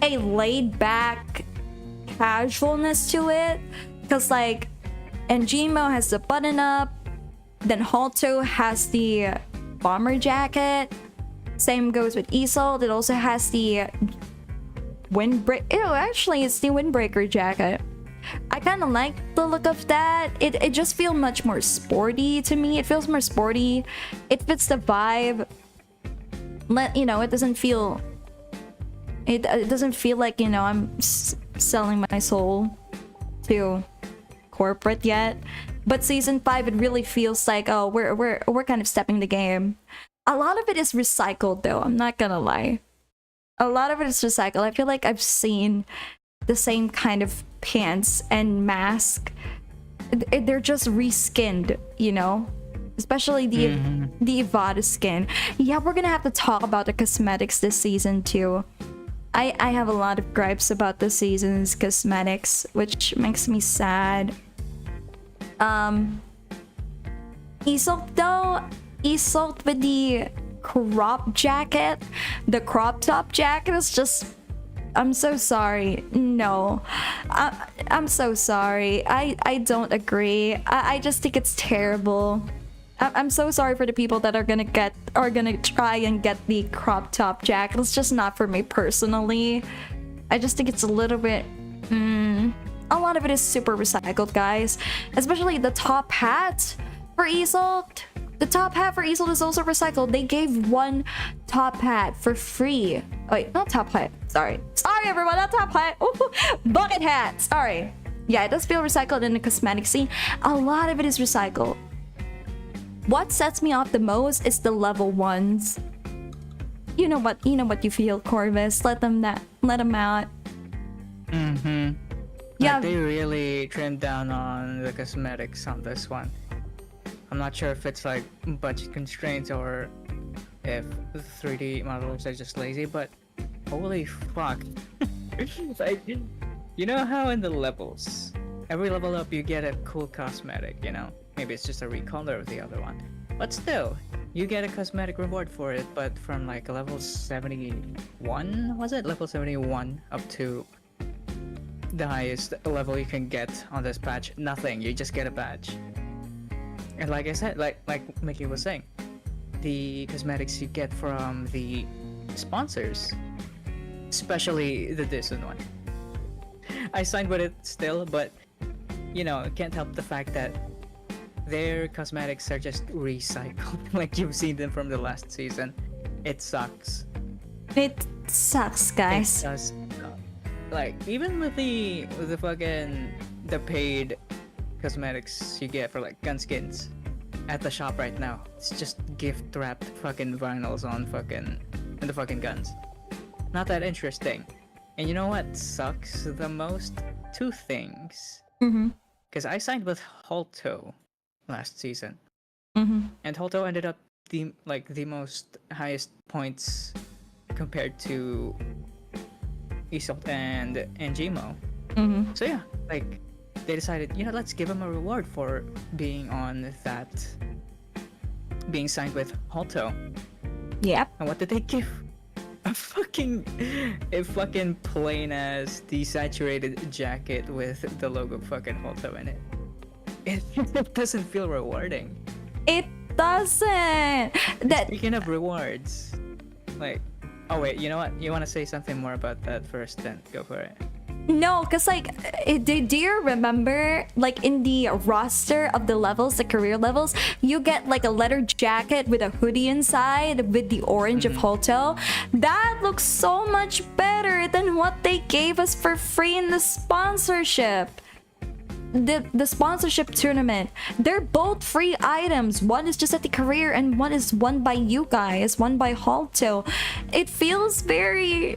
a laid back casualness to it. Because like Njimo has the button up, then Halto has the bomber jacket. Same goes with Isolt. It also has the windbreaker. Ew, actually it's the windbreaker jacket. I kind of like the look of that. It just feels much more sporty to me. It feels more sporty. It fits the vibe. It doesn't feel... It doesn't feel like, I'm selling my soul to corporate yet. But season 5, it really feels like, oh, we're kind of stepping the game. A lot of it is recycled though, I'm not gonna lie. A lot of it is recycled. I feel like I've seen the same kind of pants and mask. They're just reskinned, especially the Ivada skin. Yeah, we're gonna have to talk about the cosmetics this season too. I have a lot of gripes about this season's cosmetics, which makes me sad. Isolt though, Isolt with the crop jacket, the crop top jacket is just... I'm so sorry. No, I'm so sorry. I don't agree. I just think it's terrible. I'm so sorry for the people that are gonna try and get the crop top jacket. It's just not for me personally. I just think it's a little bit... A lot of it is super recycled, guys. Especially the top hat for Isolt. The top hat for Isolt is also recycled. They gave one top hat for free. Oh, wait, not top hat. Sorry, everyone, not top hat. Ooh, bucket hat. Sorry. Yeah, it does feel recycled in the cosmetic scene. A lot of it is recycled. What sets me off the most is the level 1s. You know what you feel, Corvus. Let them out. Yeah. Like, they really trimmed down on the cosmetics on this one. I'm not sure if it's like budget constraints or if the 3D modelers are just lazy, but holy fuck. Like, you know how in the levels, every level up you get a cool cosmetic, Maybe it's just a recolor of the other one. But still, you get a cosmetic reward for it, but from like level 71, was it? Level 71 up to the highest level you can get on this patch, nothing. You just get a badge. And like I said, like Miki was saying, the cosmetics you get from the sponsors, especially the Disney one. I signed with it still, but I can't help the fact that their cosmetics are just recycled. Like you've seen them from the last season. It sucks. It sucks, guys. It does. Like even with the paid cosmetics you get for like gun skins at the shop right now, it's just gift wrapped fucking vinyls on the fucking guns. Not that interesting. And you know what sucks the most? 2 things. Because I signed with Halto last season, and Halto ended up the most highest points compared to Isolt and Njimo. So yeah, like they decided, let's give him a reward for being signed with Halto. Yep. And what did they give? A fucking plain ass desaturated jacket with the logo fucking Halto in it. It doesn't feel rewarding. It doesn't. Speaking of rewards, like, oh wait, you know what? You want to say something more about that first? Then go for it. No, because like, do you remember, like in the roster of the levels, the career levels, you get like a leather jacket with a hoodie inside with the orange of Halto? That looks so much better than what they gave us for free in the sponsorship. the sponsorship tournament. They're both free items. One is just at the career and one is won by you guys, won by Halto. It feels very...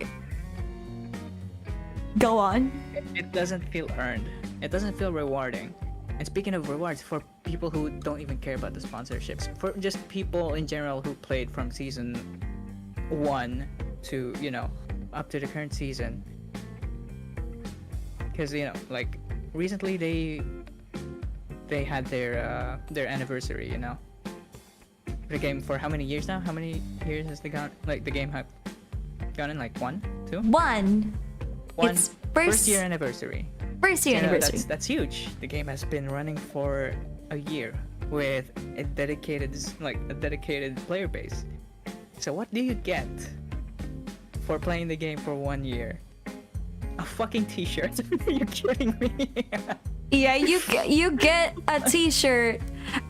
Go on. It doesn't feel earned. It doesn't feel rewarding. And speaking of rewards, for people who don't even care about the sponsorships, for just people in general who played from season 1 to, you know, up to the current season. Because, you know, like, recently they had their anniversary, you know. The game for how many years now? How many years has the game have gone in? Like 1, 2? One. It's first year anniversary. First year anniversary. That's huge. The game has been running for a year with a dedicated player base. So what do you get for playing the game for 1 year? A fucking t-shirt? Are you kidding me? Yeah, you get a t-shirt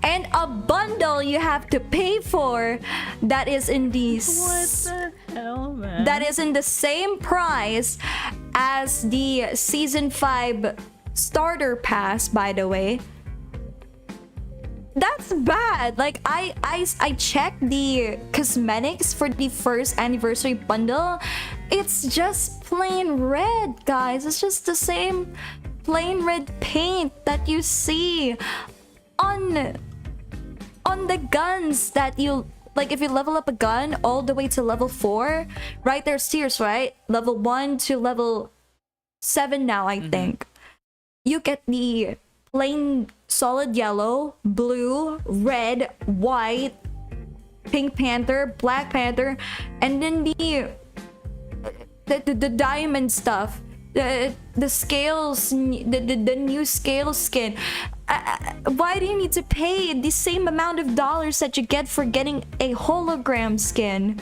and a bundle you have to pay for that is in the What the hell, man? that is in the same price as the season 5 starter pass, by the way. That's bad. Like, I checked the cosmetics for the first anniversary bundle. It's just plain red, guys. It's just the same plain red paint that you see on the guns that you like. If you level up a gun all the way to level 4, right, there's tiers, right? Level 1 to level 7 now, I think. You get the plain solid yellow, blue, red, white, Pink Panther, Black Panther, and then the diamond stuff, the scales, the new scale skin. Why do you need to pay the same amount of dollars that you get for getting a hologram skin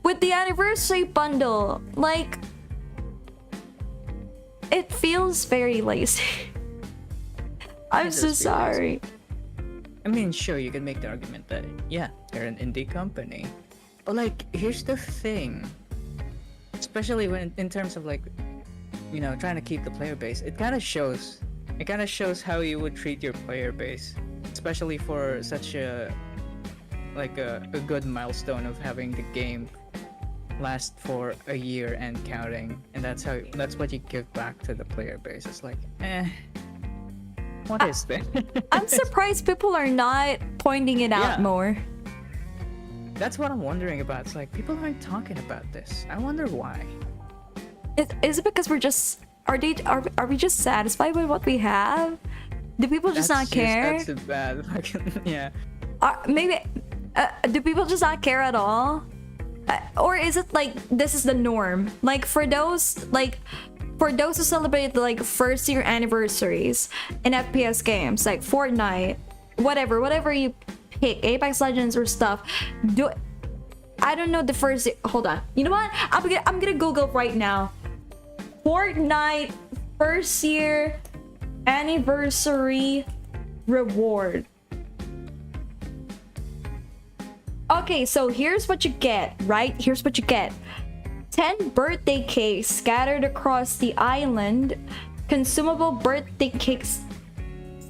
with the anniversary bundle? Like, it feels very lazy. I'm so sorry. I mean, sure, you can make the argument that, yeah, they're an indie company. But, like, here's the thing. Especially when, in terms of, like, you know, trying to keep the player base, it kind of shows how you would treat your player base. Especially for such a good milestone of having the game last for a year and counting. And that's what you give back to the player base. It's like, what is this? I'm surprised people are not pointing it out more. That's what I'm wondering about. It's like, people aren't talking about this. I wonder why. Is it because we're just are we just satisfied with what we have? Do people just not care? That's a bad fucking yeah. Maybe do people just not care at all? Or is it like this is the norm? Like for those who celebrate like first year anniversaries in FPS games, like Fortnite, whatever you pick, Apex Legends or stuff. I don't know the first. Hold on. You know what? I'm gonna Google right now. Fortnite first year anniversary reward. Okay, so here's what you get, right? Here's what you get. 10 birthday cakes scattered across the island, consumable birthday cakes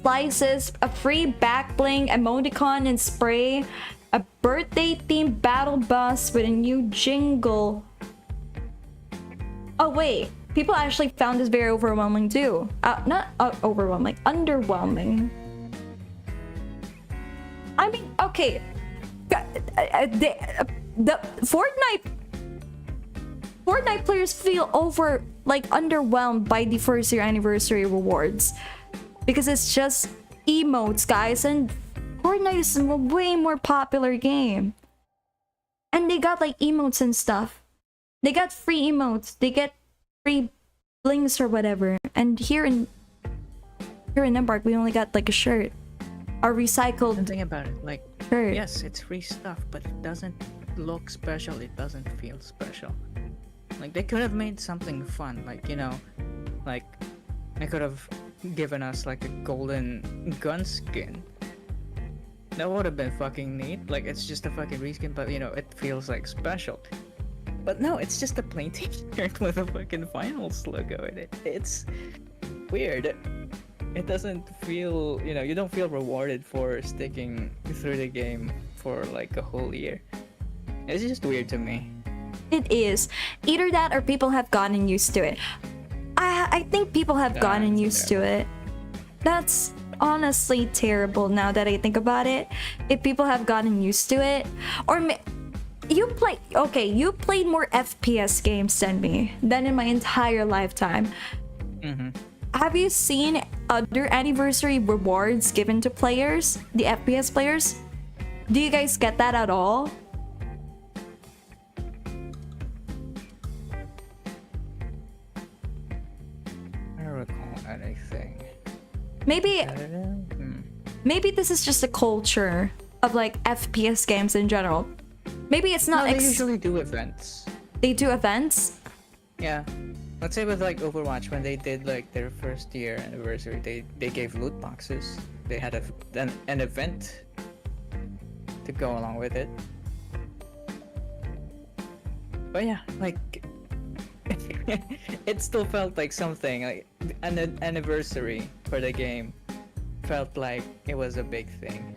slices, a free back bling emoticon and spray, a birthday themed battle bus with a new jingle. Oh wait, people actually found this very overwhelming too. Not overwhelming, underwhelming. I mean, okay. The Fortnite players feel underwhelmed by the first year anniversary rewards because it's just emotes, guys, and Fortnite is a way more popular game, and they got like emotes and stuff. They got free emotes, they get free blings or whatever, and here in Embark we only got like a shirt, a recycled Something about it, like, shirt. yes, it's free stuff, but it doesn't look special, it doesn't feel special. Like, they could have made something fun, like, you know, like, they could have given us like a golden gun skin. That would have been fucking neat. Like, it's just a fucking reskin, but you know, it feels like special. But no, it's just a plain t-shirt with a fucking finals logo in it. It's weird. it doesn't feel, you don't feel rewarded for sticking through the game for like a whole year. It's just weird to me. It is. Either that or people have gotten used to it. I think people have gotten used to it. That's honestly terrible now that I think about it. If people have gotten used to it. Or you played more FPS games than me, than in my entire lifetime. Have you seen other anniversary rewards given to players, the FPS players? Do you guys get that at all? I don't recall anything. Maybe Hmm. maybe this is just a culture of like FPS games in general. Maybe it's not. No, they usually do events. They do events. Yeah. Let's say with like Overwatch, when they did like their first year anniversary, they gave loot boxes. They had an event to go along with it. But yeah, like it still felt like something, like an anniversary for the game felt like it was a big thing.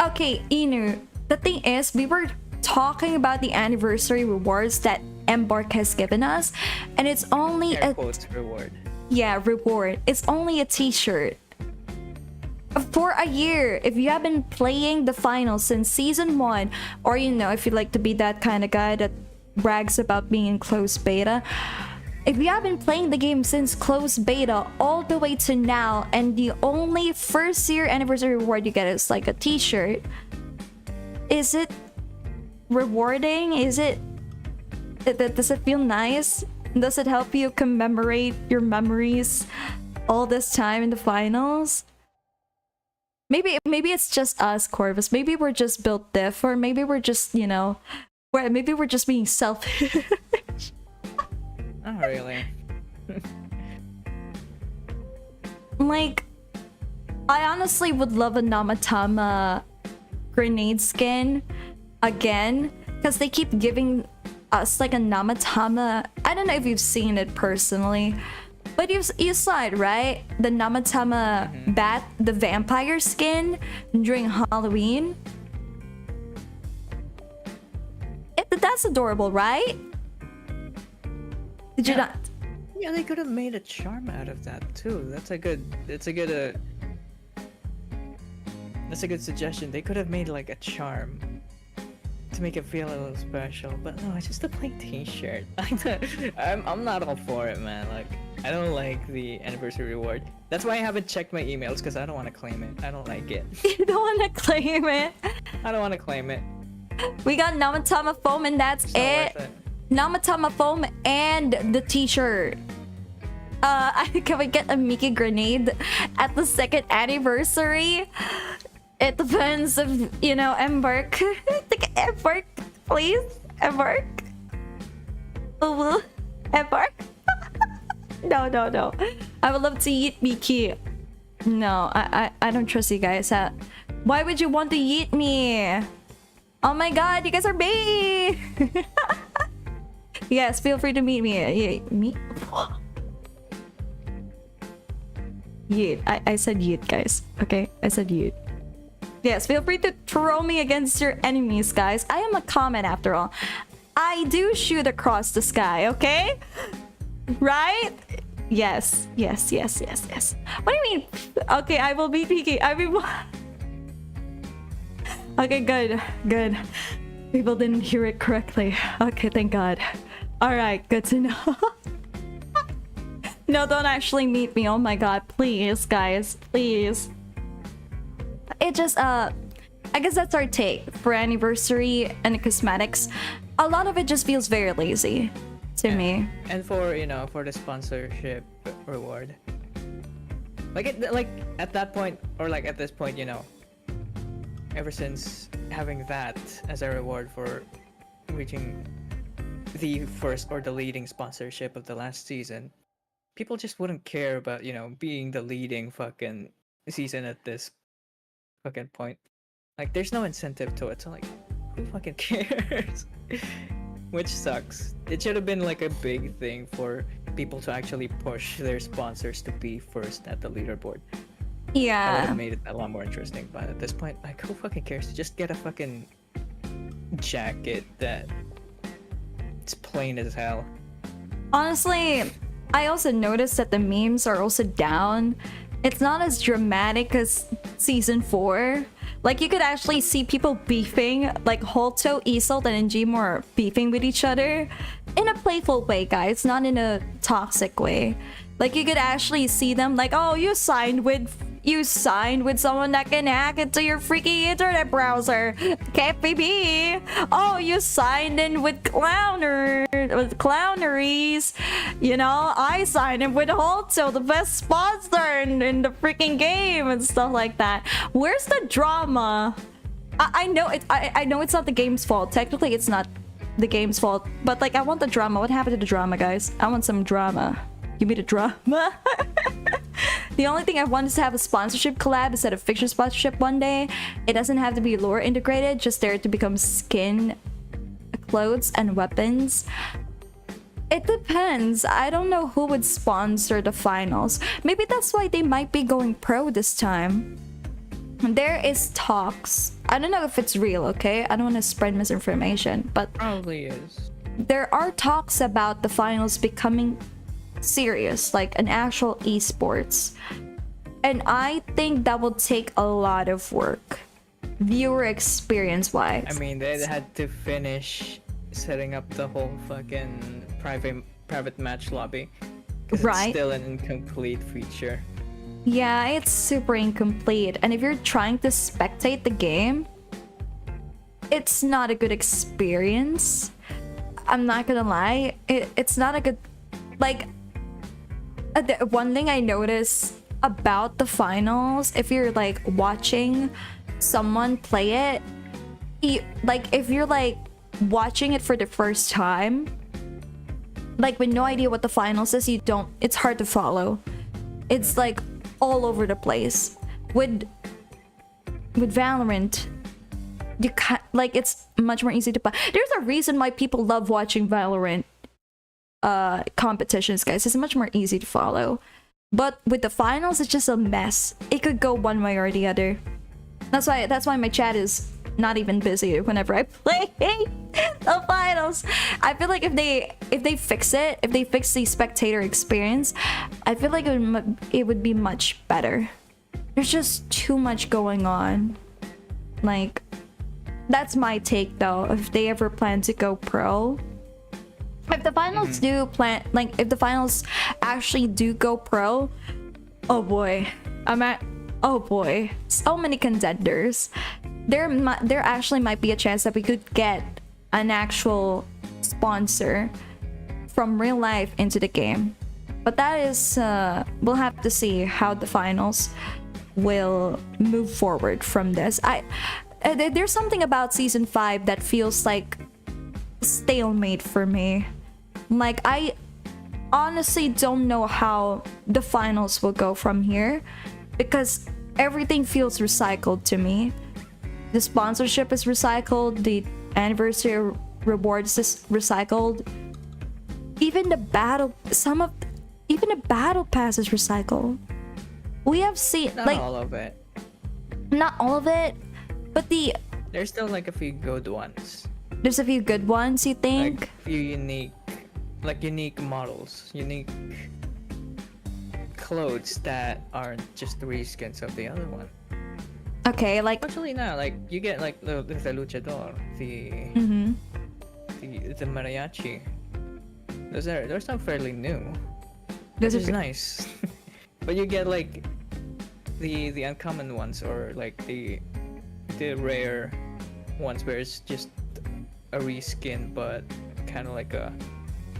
Okay, Inu. The thing is, we were talking about the anniversary rewards that Embark has given us, and it's only Air quotes reward. Yeah, reward. It's only a t-shirt. For a year, if you have been playing the finals since season 1, or if you like to be that kind of guy that brags about being in closed beta, if you have been playing the game since closed beta all the way to now, and the only first year anniversary reward you get is like a t-shirt, is it rewarding? Does it feel nice? Does it help you commemorate your memories all this time in the finals? Maybe it's just us, Corvus. Maybe we're just built diff, or maybe we're just, maybe we're just being selfish. Not really. Like, I honestly would love a Namatama grenade skin again, because they keep giving us like a Namatama. I don't know if you've seen it personally, but you saw it, right? The Namatama bat, the vampire skin during Halloween. That's adorable, right? Did you not? Yeah, they could have made a charm out of that too. That's a good suggestion. They could have made like a charm to make it feel a little special, but no, it's just a plain t-shirt. I'm not all for it, man. Like, I don't like the anniversary reward. That's why I haven't checked my emails, because I don't want to claim it. I don't like it. You don't want to claim it? I don't want to claim it. We got Namatama foam and that's It's not it. worth it. Namatama foam and the t-shirt. Can we get a Miki grenade at the second anniversary? It depends if, Embark. Embark, please. Embark. Embark. No. I would love to eat Miki. No, I don't trust you guys. Why would you want to eat me? Oh my god, you guys are me. Yes, feel free to meet me. Me? Yeet. I said yeet, guys. Okay, I said yeet. Yes, feel free to throw me against your enemies, guys. I am a comet after all. I do shoot across the sky, okay? Right? Yes. What do you mean? Okay, I will be peeking. Okay, good. People didn't hear it correctly. Okay, thank God. Alright, good to know. No, don't actually meet me. Oh my god, please, guys. Please. It just, I guess that's our take for anniversary and the cosmetics. A lot of it just feels very lazy to me. And for, for the sponsorship reward. Like, at that point, or like at this point, ever since having that as a reward for reaching the first or the leading sponsorship of the last season, people just wouldn't care about, being the leading fucking season at this fucking point. Like, there's no incentive to it, so like, who fucking cares? which sucks. It should have been like a big thing for people to actually push their sponsors to be first at the leaderboard. That would Yeah. have made it a lot more interesting. But at this point, like, who fucking cares? Just get a fucking jacket that it's plain as hell. Honestly, I also noticed that the memes are also down. It's not as dramatic as season 4. Like, you could actually see people beefing, like Holto, Isolt, and Njimo are beefing with each other in a playful way, guys, not in a toxic way. Like, you could actually see them like, oh, you signed with someone that can hack into your freaking internet browser. KPB. Oh, you signed in with clowneries. You know, I signed in with Holto, the best sponsor in the freaking game and stuff like that. Where's the drama? I know it's not the game's fault. Technically, it's not the game's fault. But like, I want the drama. What happened to the drama, guys? I want some drama. Give me the drama. The only thing I want is to have a sponsorship collab instead of fiction sponsorship one day. It doesn't have to be lore integrated, just there to become skin, clothes, and weapons. It depends. I don't know who would sponsor the finals. Maybe that's why they might be going pro this time. There is talks. I don't know if it's real, okay? I don't want to spread misinformation, but Probably is. there are talks about the finals becoming serious, like an actual esports, and I think that will take a lot of work, viewer experience wise. I mean, they had to finish setting up the whole fucking private match lobby, 'cause Right. it's still an incomplete feature. Yeah, it's super incomplete, and if you're trying to spectate the game, it's not a good experience. I'm not gonna lie, it's not a good, like, one thing I noticed about the finals, if you're like watching someone play it, like if you're like watching it for the first time, like with no idea what the finals is, it's hard to follow. It's like all over the place. With Valorant, you can't, like, it's much more easy to play. There's a reason why people love watching Valorant competitions, guys. It's much more easy to follow. But with the finals, it's just a mess. It could go one way or the other. That's why my chat is not even busy whenever I play the finals. I feel like if they fix the spectator experience, I feel like it would be much better. There's just too much going on. Like, that's my take though. If they ever plan to go pro, if the finals if the finals actually do go pro, oh boy, oh boy, so many contenders. There actually might be a chance that we could get an actual sponsor from real life into the game. But that is, we'll have to see how the finals will move forward from this. There's something about season 5 that feels like stalemate for me. Like, I honestly don't know how the finals will go from here, because everything feels recycled to me. The sponsorship is recycled, the anniversary rewards is recycled, even the battle pass is recycled. We have seen Not like all of it. not all of it, but There's still like a few good ones. there's a few good ones, you think? Like few unique models, unique clothes that aren't just reskins of the other one. Okay, like, Actually, no. Like you get like the luchador, mhm. the mariachi. Those are fairly new. Those Which is are nice. But you get like the uncommon ones, or like the rare ones where it's just a reskin but kind of like a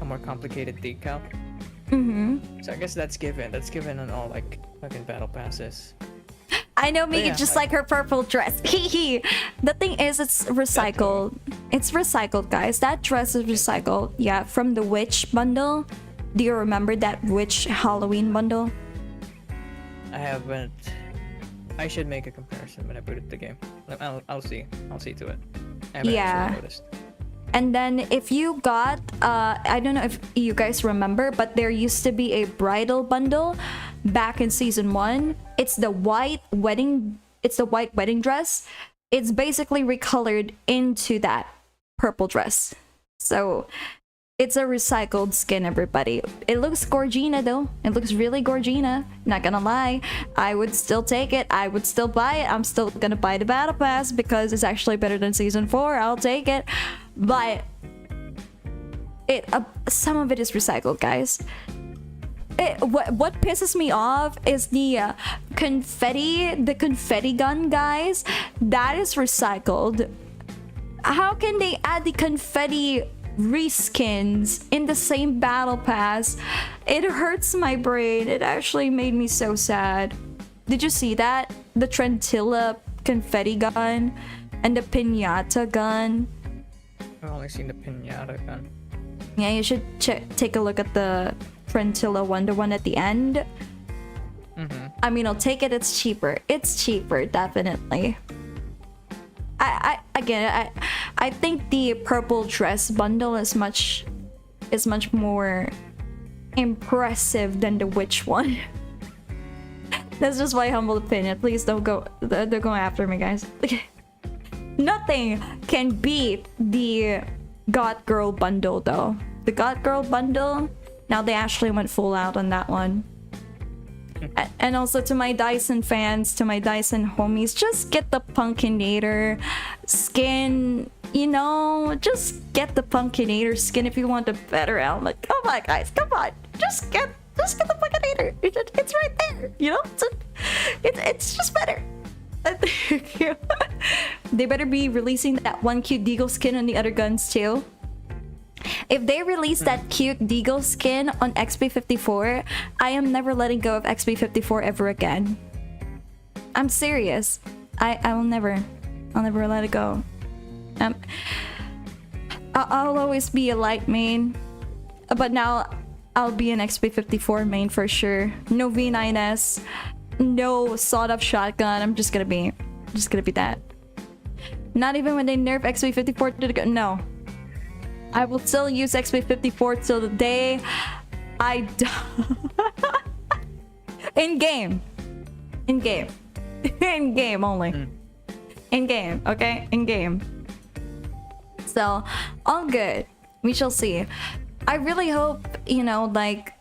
more complicated decal. So I guess that's given on all like fucking battle passes. I know Miki yeah, just like- like her purple dress. The thing is, it's recycled. It's recycled, guys. That dress is recycled. Yeah, from the witch bundle. Do you remember that witch Halloween bundle? I haven't. I should make a comparison when I boot up the game. I'll see to it. I haven't Yeah. actually noticed. And then if you got, I don't know if you guys remember, but there used to be a bridal bundle back in season 1. It's the white wedding dress. It's basically recolored into that purple dress. So it's a recycled skin, everybody. It looks Gorgina though. It looks really Gorgina. Not gonna lie. I would still take it. I would still buy it. I'm still gonna buy the battle pass because it's actually better than season 4. I'll take it. But some of it is recycled, guys. What pisses me off is the confetti gun, guys. That is recycled. How can they add the confetti reskins in the same battle pass? It hurts my brain. It actually made me so sad. Did you see that? The Trentilla confetti gun and the Pinata gun. I've only seen the pinata gun. Yeah, you should take a look at the Trentilla one, the one at the end. I mean, I'll take it. It's cheaper. It's cheaper, definitely. I think the purple dress bundle is much more impressive than the witch one. That's just my humble opinion. Please don't go. They're going after me, guys. Nothing can beat the Goth Girl bundle, though. The Goth Girl bundle. Now they actually went full out on that one. And also to my Dyson fans, to my Dyson homies, just get the Punkinator skin. You know, just get the Punkinator skin if you want a better element. Come on, guys, come on. Just get the Punkinator. It's right there. You know, it's just better. They better be releasing that one cute Deagle skin on the other guns too. If they release that cute Deagle skin on XP54, I am never letting go of XP54 ever again. I'm serious. I'll never let it go. I'll always be a light main, but now I'll be an XP54 main for sure. No V9S, no sawed-off shotgun. I'm just gonna be that. Not even when they nerf XP54 to the gun. No. I will still use XP54 till the day I die. In game only. In game, okay? In game. So, all good. We shall see. I really hope, you know, like,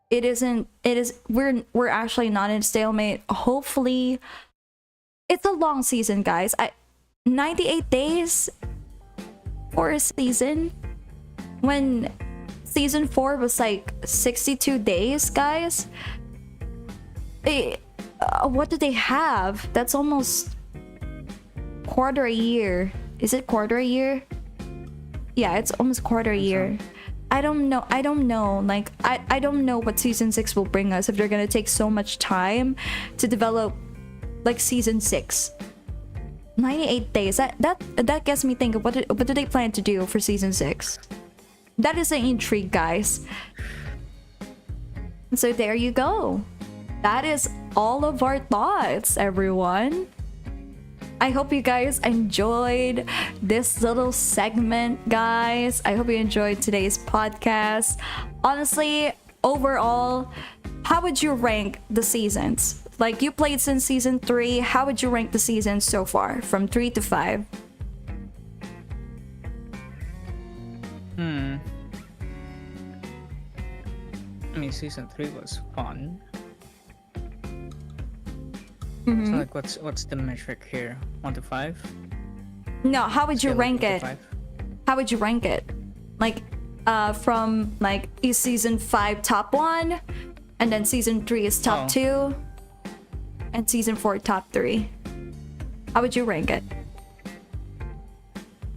we're actually not in stalemate. Hopefully, it's a long season, guys. 98 days for a season, when season 4 was like 62 days, guys. What do they have? That's almost quarter a year. Is it quarter a year? Yeah, it's almost quarter a year. I don't know. Like, I don't know what season 6 will bring us, if they're gonna take so much time to develop like season 6. 98 days. That gets me thinking, what do they plan to do for season 6? That is an intrigue, guys. So there you go. That is all of our thoughts, everyone. I hope you guys enjoyed this little segment, guys. I hope you enjoyed today's podcast. Honestly, overall, how would you rank the seasons? Like, you played since season 3. How would you rank the seasons so far, from 3 to 5? I mean, season 3 was fun. So, like, what's the metric here? 1 to 5? No, how would you rank it? How would you rank it? Like, from, like, is season 5 top 1? And then season 3 is top 2? And season 4 top 3? How would you rank it?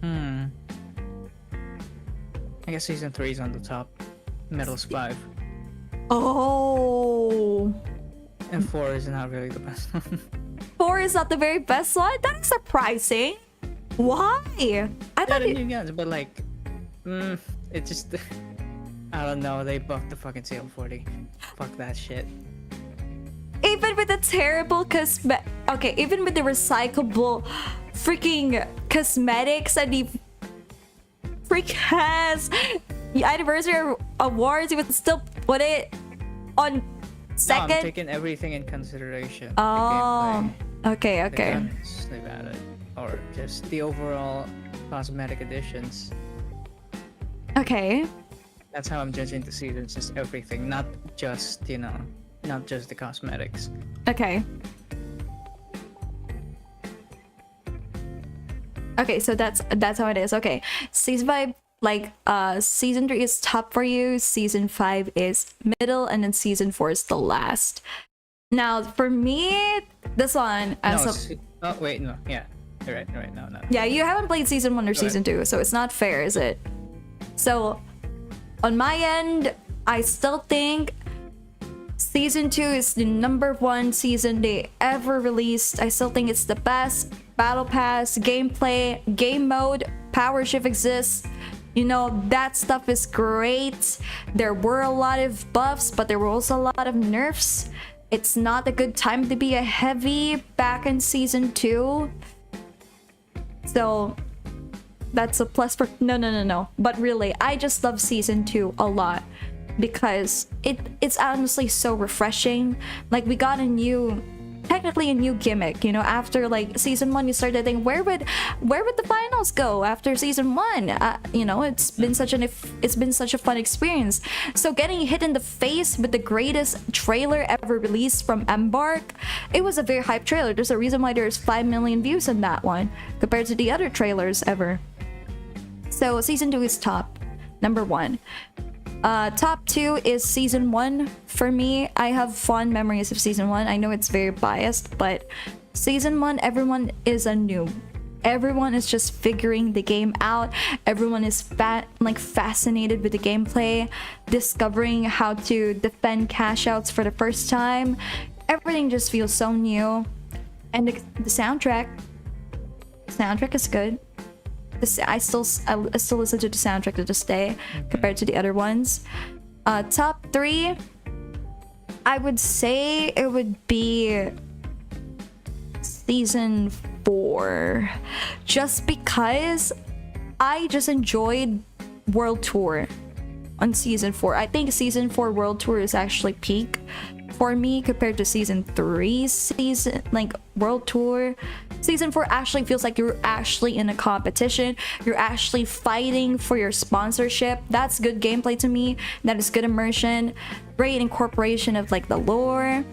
I guess season 3 is on the top. Middle's 5. Oh. And 4 is not really the best one. 4 is not the very best one? That is surprising. Why? I thought new guns, but like, it just, I don't know. They buffed the fucking CL40. Fuck that shit. Even with the terrible even with the recyclable freaking cosmetics and the freak has the anniversary awards. You would still put it on No, second? I'm taking everything in consideration. Oh, The gameplay, okay, the okay. guns they've added, or just the overall cosmetic additions. Okay. That's how I'm judging the season. It's just everything, not just, you know, not just the cosmetics. Okay. Okay, so that's how it is. Okay. Season 5, like season 3 is top for you, season 5 is middle, and then season 4 is the last. Now for me, this one as Oh wait, no, yeah. You're right, no. yeah, you haven't played season 1 or Go season 2, so it's not fair, is it? So on my end, I still think season 2 is the #1 season they ever released. I still think it's the best. Battle pass, gameplay, game mode, power shift exists. You know, that stuff is great. There were a lot of buffs, but there were also a lot of nerfs. It's not a good time to be a heavy back in season 2. So that's a plus for no. But really, I just love season 2 a lot because it's honestly so refreshing. Like, we got technically a new gimmick, you know. After like season 1, you started to think, where would the finals go after season 1? You know, it's been such a fun experience. So getting hit in the face with the greatest trailer ever released from Embark, it was a very hype trailer. There's a reason why there's 5 million views in that one compared to the other trailers ever. So season 2 is top, #1. Top 2 is season 1 for me. I have fond memories of season 1. I know it's very biased, but season 1, everyone is a noob. Everyone is just figuring the game out. Everyone is fascinated with the gameplay, discovering how to defend cash outs for the first time. Everything just feels so new. And the soundtrack is good. I still listen to the soundtrack to this day compared to the other ones. Top 3, I would say it would be season 4, just because I just enjoyed World Tour on season 4. I think season 4 World Tour is actually peak for me compared to season 3 World Tour. Season 4 actually feels like you're actually in a competition. You're actually fighting for your sponsorship. That's good gameplay to me. That is good immersion. Great incorporation of like the lore.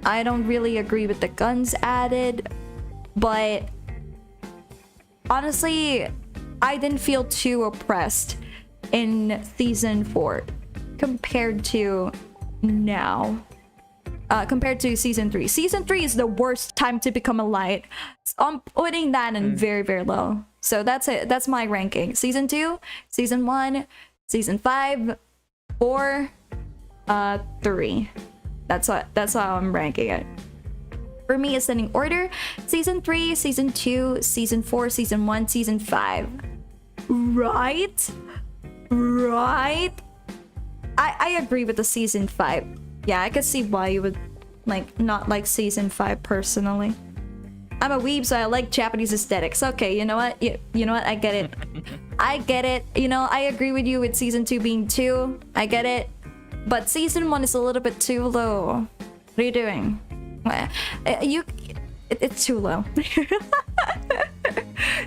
I don't really agree with the guns added, but honestly, I didn't feel too oppressed in season 4 compared to now. Compared to season 3. Season 3 is the worst time to become a light. So I'm putting that in very, very low. So that's it. That's my ranking. Season 2, season 1, season 5, 4, 3. That's how I'm ranking it. For me, ascending order: season 3, season 2, season 4, season 1, season 5. Right? I agree with the season 5. Yeah, I could see why you would not like season 5 personally. I'm a weeb, so I like Japanese aesthetics. Okay, you know what? You know what? I get it. I get it. You know, I agree with you with season 2 being 2. I get it. But season 1 is a little bit too low. What are you doing? It's too low.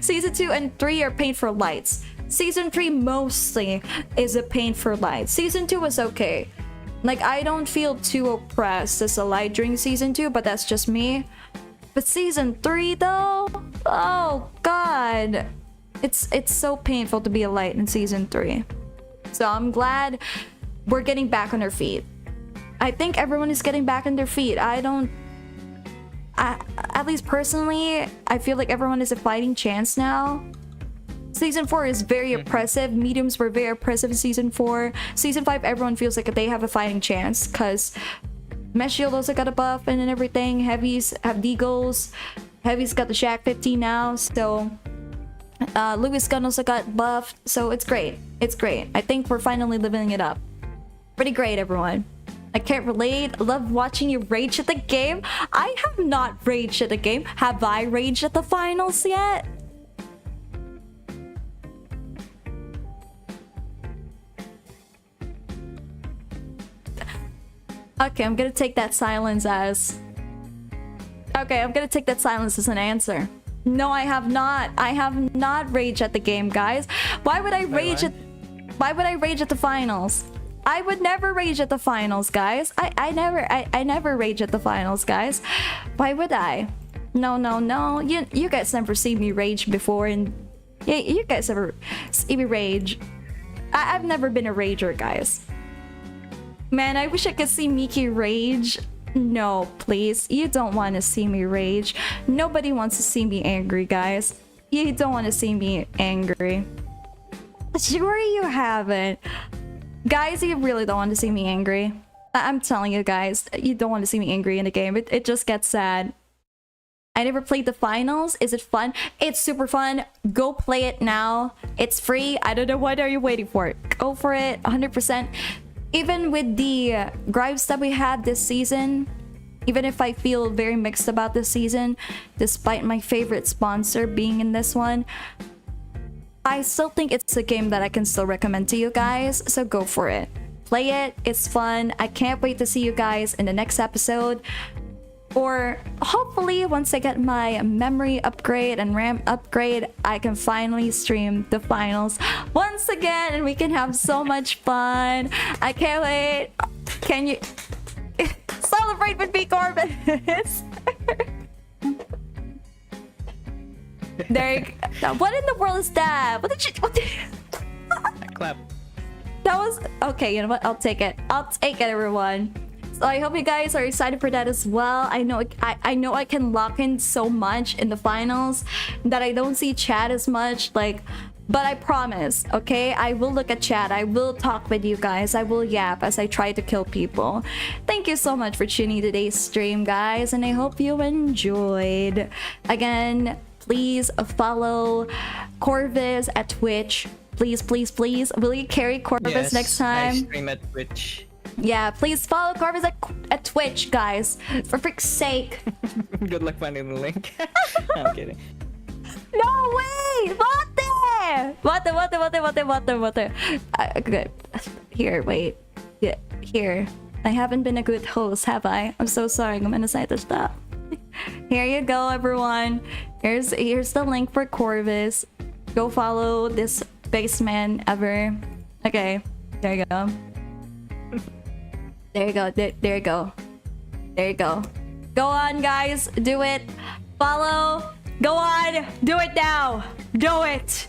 Season 2 and 3 are paint for lights. Season 3 mostly is a paint for lights. Season 2 was okay. Like, I don't feel too oppressed as a light during season 2, but that's just me. But season 3 though, oh god, it's so painful to be a light in season 3. So I'm glad we're getting back on our feet. I think everyone is getting back on their feet. At least personally, I feel like everyone is a fighting chance now. Season 4 is very oppressive. Mediums were very oppressive in season 4. Season 5, everyone feels like they have a fighting chance because Mesh Shield also got a buff and everything. Heavies have deagles. Heavies got the Shaq 15 now. So Lewis Gun also got buffed. So it's great. It's great. I think we're finally living it up. Pretty great, everyone. I can't relate. I love watching you rage at the game. I have not raged at the game. Have I raged at the finals yet? Okay, I'm gonna take that silence as... Okay, I'm gonna take that silence as an answer. No, I have not. I have not raged at the game, guys. Why would I rage at... Why would I rage at the finals? I would never rage at the finals, guys. I never rage at the finals, guys. Why would I? No, no, no. You guys never see me rage before, and yeah, you guys never see me rage. I've never been a rager, guys. Man, I wish I could see Miki rage. No, please. You don't want to see me rage. Nobody wants to see me angry, guys. You don't want to see me angry. Sure you haven't. Guys, you really don't want to see me angry. I'm telling you guys, you don't want to see me angry in the game. It just gets sad. I never played the finals. Is it fun? It's super fun. Go play it now. It's free. I don't know, what are you waiting for? Go for it, 100%. Even with the gripes that we had this season, even if I feel very mixed about this season, despite my favorite sponsor being in this one, I still think it's a game that I can still recommend to you guys, so go for it. Play it, it's fun. I can't wait to see you guys in the next episode. Or hopefully once I get my memory upgrade and RAM upgrade, I can finally stream the finals once again and we can have so much fun. I can't wait. Can you celebrate with me, Corbin? There you go. What in the world is that? What did you... Clap. That was... Okay, you know what? I'll take it. I'll take it, everyone. So I hope you guys are excited for that as well. I know I can lock in so much in the finals that I don't see chat as much. Like, but I promise, okay? I will look at chat. I will talk with you guys. I will yap as I try to kill people. Thank you so much for tuning today's stream, guys, and I hope you enjoyed. Again, please follow Corvus at Twitch. Please, please, please. Will you carry Corvus next time? I stream at Twitch. Yeah, please follow Corvus at Twitch, guys. For frick's sake. Good luck finding the link. I'm kidding. No way! What? Good. Here, wait. Yeah, here. I haven't been a good host, have I? I'm so sorry. I'm gonna say this stuff. Here you go, everyone. Here's the link for Corvus. Go follow this best man ever. Okay, there you go. There you go. There you go. There you go. Go on, guys. Do it. Follow. Go on. Do it now. Do it.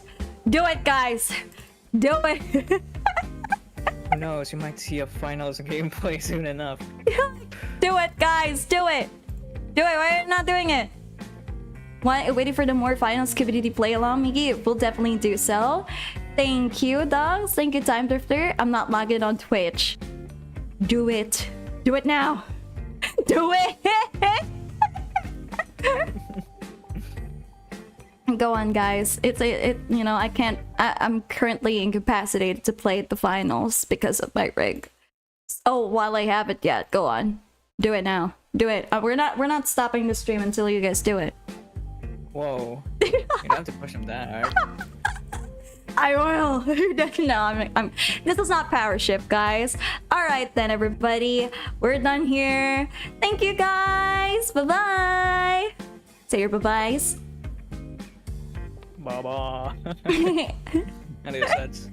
Do it, guys. Do it. Who knows? You might see a finals gameplay soon enough. Do it, guys. Do it. Do it. Why are you not doing it? Waiting for the more finals community play along, Miki? We'll definitely do so. Thank you, dogs. Thank you, Time Drifter. I'm not logging on Twitch. Do it. Do it now. Do it. Go on, guys. You know, I can't. I'm currently incapacitated to play at the finals because of my rig. Oh, while I have it yet, go on. Do it now. Do it. We're not stopping the stream until you guys do it. Whoa. You don't have to push them that hard. I will. No, I'm. This is not power shift, guys. All right then, everybody. We're done here. Thank you, guys. Bye bye. Say your bye byes. Bye bye. And it says.